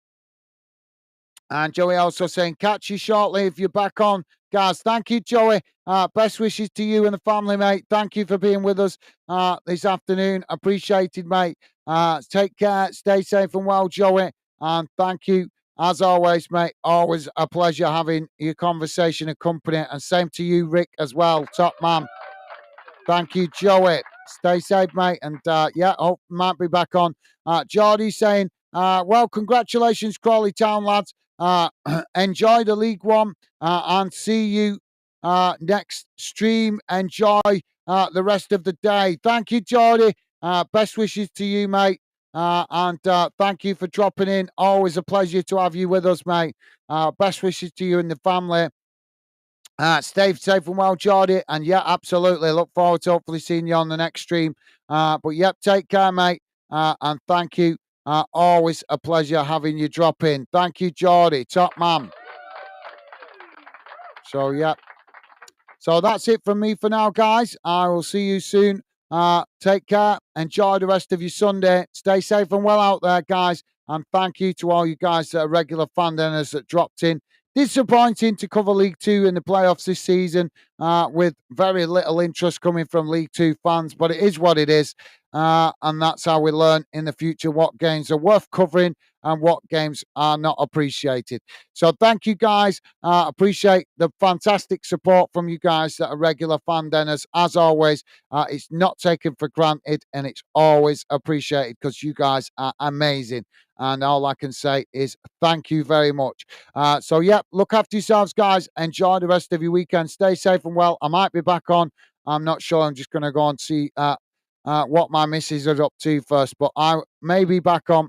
And Joey also saying, catch you shortly if you're back on. Guys, thank you, Joey. Best wishes to you and the family, mate. Thank you for being with us this afternoon. Appreciated, mate. Take care. Stay safe and well, Joey. And thank you, as always, mate. Always a pleasure having your conversation and company. And same to you, Rick, as well. Top man. Thank you, Joey. Stay safe, mate. And yeah, hope might be back on. Geordie saying, well, congratulations, Crawley Town lads. Enjoy the League One and see you next stream. Enjoy the rest of the day. Thank you, Geordie. Best wishes to you, mate. And thank you for dropping in. Always a pleasure to have you with us, mate. Best wishes to you and the family. Stay safe and well, Geordie. And yeah, absolutely. Look forward to hopefully seeing you on the next stream. But yep, take care, mate. And thank you. Always a pleasure having you drop in. Thank you, Geordie. Top man. So, yeah. So that's it from me for now, guys. I will see you soon. Take care. Enjoy the rest of your Sunday. Stay safe and well out there, guys. And thank you to all you guys that are regular fan dinners that dropped in. Disappointing to cover League Two in the playoffs this season with very little interest coming from League Two fans, but it is what it is. And that's how we learn in the future what games are worth covering and what games are not appreciated. So thank you, guys. Appreciate the fantastic support from you guys that are regular fan dinners. As always, it's not taken for granted and it's always appreciated because you guys are amazing. And all I can say is thank you very much. So, yeah, look after yourselves, guys. Enjoy the rest of your weekend. Stay safe and well. I might be back on. I'm not sure. I'm just going to go and see what my missus is up to first. But I may be back on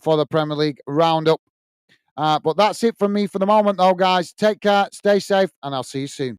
for the Premier League roundup. But that's it from me for the moment, though, guys. Take care. Stay safe. And I'll see you soon.